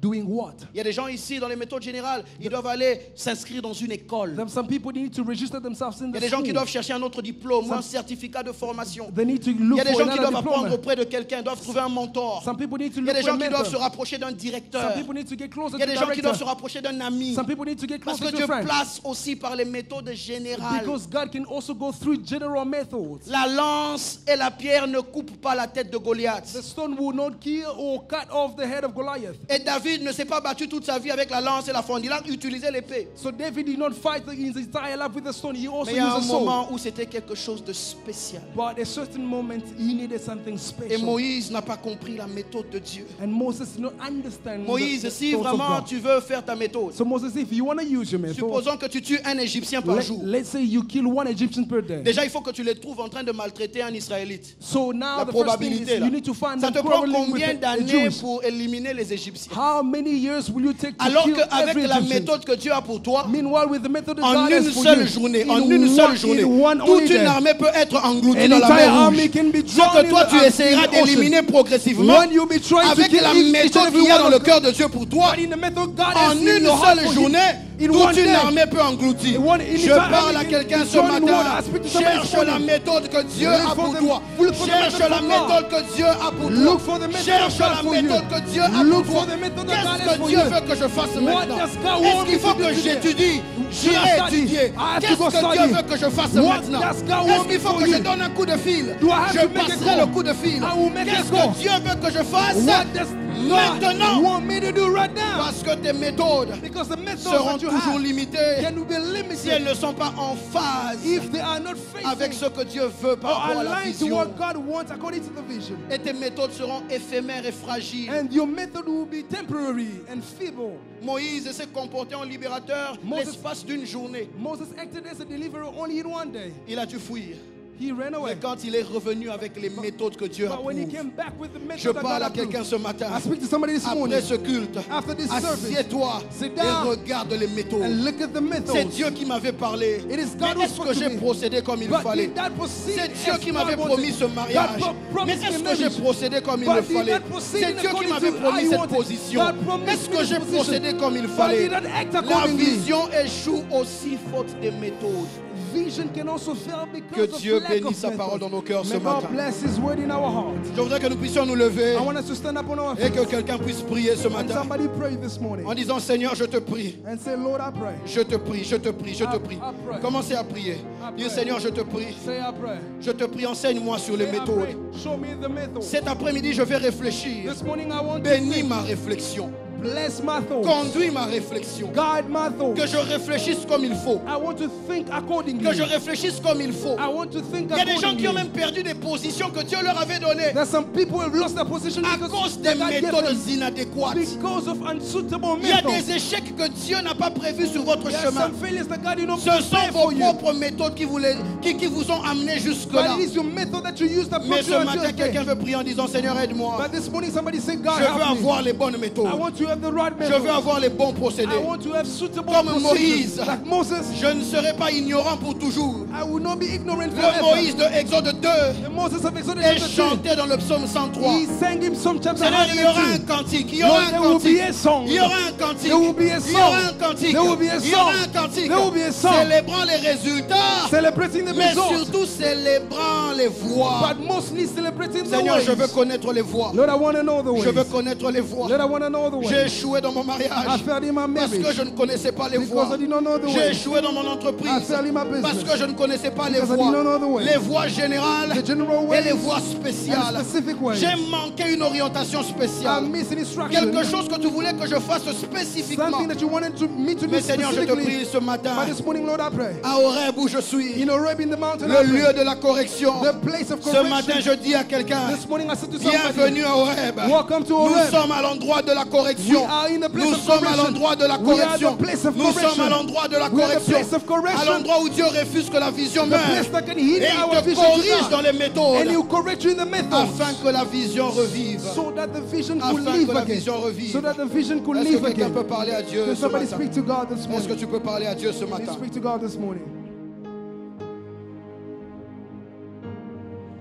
Doing what? Il y a des gens ici dans les méthodes générales, ils doivent aller s'inscrire dans une école. Then some people need to register themselves in Il y a the des gens qui school. doivent chercher un autre diplôme, ou un Some- certificat de formation. They need to Il y look a des for gens qui another doivent apprendre diploma. auprès de quelqu'un, doivent trouver un mentor. Some people need to Il y a look des for a gens qui doivent se mentor. rapprocher d'un directeur. Some people need to get closer Il y a to des the gens qui doivent se director. rapprocher d'un ami. Some people need to get Parce closer que to Dieu a friend. place aussi par les méthodes générales. Because God can also go through general methods. La lance et la pierre ne coupent pas la tête de The Goliath. stone will not kill or cut off the head of Goliath. Et David ne s'est pas battu toute sa vie avec la lance et la fronde. Il a utilisé l'épée. So David did not fight in his entire life with a stone. He also Mais il y a used un a sword. moment où c'était quelque chose de spécial. But at a certain moment, he needed something Et special. Moïse n'a pas compris la méthode de Dieu. And Moses did not understand Moïse, the si thoughts of vraiment God. tu veux faire ta méthode, So Moses, if you want to use your method, supposons que tu tues un Égyptien par jour. let's say you kill one Egyptian per day. Déjà, il faut que tu les trouves en train de maltraiter un Israélite. So now La the first thing probabilité, is là. you need to find Ça them te prend quarreling with combien the d'années Jews. pour éliminer les Égyptiens? How many years will you take to Alors kill qu'avec every la Egyptian? méthode que Dieu a pour toi, Meanwhile, with the method that en God has une for seule you, journée, in en une seule one- journée, in one toute only une day, armée peut être engloutie an dans la entire mer army Rouge. can be Ce drawn que in toi the- tu in essaieras the ocean. d'éliminer progressivement When you'll be trying to avec kill la each and méthode every qu'il y a one dans of le them. cœur de Dieu pour toi, But in the method God en has in une your heart seule for journée, you, in toute one une day, armée peut engloutir. in Je one parle à army quelqu'un can ce join in one. matin. I speak to somebody Cherche this la morning. méthode que Dieu Look a for pour the- toi. look for the Cherche method la of God. méthode que Dieu a pour Look toi. for the method Cherche of God la for you. méthode que Dieu a pour Look toi. for the method that God has Qu'est-ce que for Dieu you. veut que je fasse What maintenant? does God Est-ce want qu'il me faut to do que today? j'étudie? Should I J'irai study? étudier. I have to Qu'est-ce go que Dieu study. veut que je fasse What maintenant? does God Est-ce want qu'il me faut for que je you? donne un coup de fil? Do I have Je to make a passerai call? le coup de fil. I will make a Qu'est-ce call. que Dieu veut que je fasse What does God maintenant? want me to do right now? Parce que tes méthodes Because the methods seront that you toujours have limitées can be si elles limited ne sont pas en phase if they are not avec facing ce que Dieu veut par or rapport à la aligned to vision. what God wants according to the vision. Et tes méthodes seront éphémères et fragiles. And your method will be temporary and feeble. Moïse s'est comporté en libérateur Moses- l'espace d'une journée. Moses acted as a deliverer only in one day. Il a dû fuir. he ran away. Mais quand il est revenu avec les méthodes que Dieu But when he approuve, came back with the method je that parle God à quelqu'un approved, ce matin. I speak to somebody this morning. Après ce culte, After this service, assieds-toi sit et down regarde les méthodes. and look at the methods. C'est Dieu qui m'avait parlé. It is Mais God who est-ce spoke que to j'ai me. procédé comme il But fallait? did that proceed C'est Dieu as qui God m'avait wanted? promis ce mariage. God Mais promised est-ce me que j'ai marriage. procédé comme il But le did fallait? that proceed C'est Dieu qui according m'avait to promis I cette wanted? position. God promised Est-ce me que this j'ai position. procédé comme il But fallait? did not act La accordingly. vision échoue aussi faute des méthodes. Vision can also fail Que because of Dieu lack bénisse of sa parole dans nos cœurs ce May God matin. bless His word in our hearts. Je voudrais que nous puissions nous lever I want us to stand up on our et que feet quelqu'un puisse prier ce and matin somebody pray this morning en disant Seigneur, je te prie. and say, Lord, I pray. Je te prie, je te prie, je te prie. I pray. Commencez à prier. Dis pray. Seigneur, je te prie. Say, I pray. Je te prie, enseigne-moi sur les Say, I méthodes. pray. Show me the method. Cet après-midi, je vais réfléchir. This morning I want to Bénis think. ma réflexion. Bless my thoughts. Conduis ma réflexion. Guide my thoughts. Que je réfléchisse comme il faut. I want to think accordingly. Que je réfléchisse comme il faut. I want to think Il y a des gens qui ont accordingly. même perdu des positions que Dieu leur avait données There's some people who have lost their position à because cause des God gave méthodes them inadéquates. because of unsuitable Il y a methods. des échecs que Dieu n'a pas prévus sur votre There are chemin. some failures that God did not Ce prepare sont for vos you. propres méthodes qui vous ont amené jusque-là. But it is your method that you use that Mais brought ce you until matin, quelqu'un today. veut prier en disant Seigneur, aide-moi. But this morning somebody said, God Je veux help me. avoir les bonnes méthodes. I want to have the right Je veux method. avoir les bons procédés. I want to have suitable Comme procedures. Moïse. Like Moses, Je ne serai pas ignorant pour toujours. I will not be ignorant Le forever. Moïse de Exode 2 The Moses of Exodus est chapter 2. chanté dans le psaume 103. He sang him some chapter Seigneur, il y aura un 102. cantique, il y aura Lord, un there will cantique, be a song. il y aura un cantique, There will be a il y aura song. un cantique, There will be a il y aura song. un cantique, There will be a song. célébrant les résultats, Celebrating the mais results. surtout célébrant les voies. But mostly celebrating the Seigneur, ways. je veux connaître les voies, Lord, I want to know the ways. je veux connaître les voies. Lord, I want to know the J'ai ways. échoué dans mon I mariage failed in my parce que marriage je ne connaissais pas les because voies. I did not know the J'ai ways. échoué dans mon I entreprise failed in my business parce que je ne connaissais pas les because I did not know the voies. ways. Les voies générales The general et ways les voies and spéciales. specific ways. J'ai manqué une orientation spéciale. I'm missing instruction. Quelque chose que tu voulais que je fasse spécifiquement. Something that you wanted me to do Mais Seigneur, je te specifically. prie ce matin, But this morning, Lord, I pray. à Horeb où je suis, In Horeb in the mountain, le I pray. lieu de la correction. The place of Ce correction. matin, je dis à quelqu'un, This morning I said to somebody, bienvenue à Horeb. welcome to Nous Horeb. sommes à l'endroit de la correction. We are in the place Nous of sommes à correction. l'endroit de la We are correction. the place of Nous correction. sommes à l'endroit de la We are the correction. place of correction. À l'endroit où Dieu refuse que la vision The meure. place that can hinder Et our il te vision to corrige die. dans les méthodes And He will correct you in the method. afin que la vision revive. So that the vision could Afin live que la again. vision revive. So that the vision could Est-ce live que quelqu'un again. peut parler à Dieu Can ce somebody matin? speak to God this Est-ce que morning? tu peux parler à Dieu ce Please matin? speak to God this morning.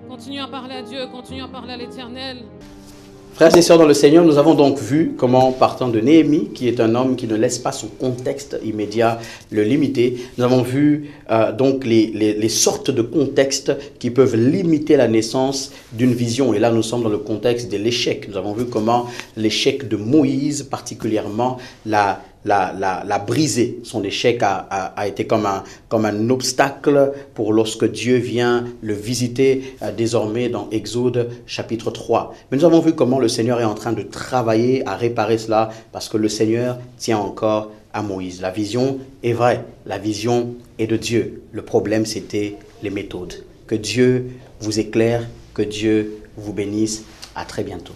Continue à parler à Dieu, continue à parler à l'Éternel. Frères et sœurs dans le Seigneur, nous avons donc vu comment, partant de Néhémie, qui est un homme qui ne laisse pas son contexte immédiat le limiter, nous avons vu donc les sortes de contextes qui peuvent limiter la naissance d'une vision. Et là, nous sommes dans le contexte de l'échec. Nous avons vu comment l'échec de Moïse, particulièrement, l'a brisé. Son échec a été comme un obstacle pour lorsque Dieu vient le visiter désormais dans Exode chapitre 3. Mais nous avons vu comment le Seigneur est en train de travailler à réparer cela parce que le Seigneur tient encore à Moïse. La vision est vraie, la vision est de Dieu. Le problème, c'était les méthodes. Que Dieu vous éclaire, que Dieu vous bénisse. À très bientôt.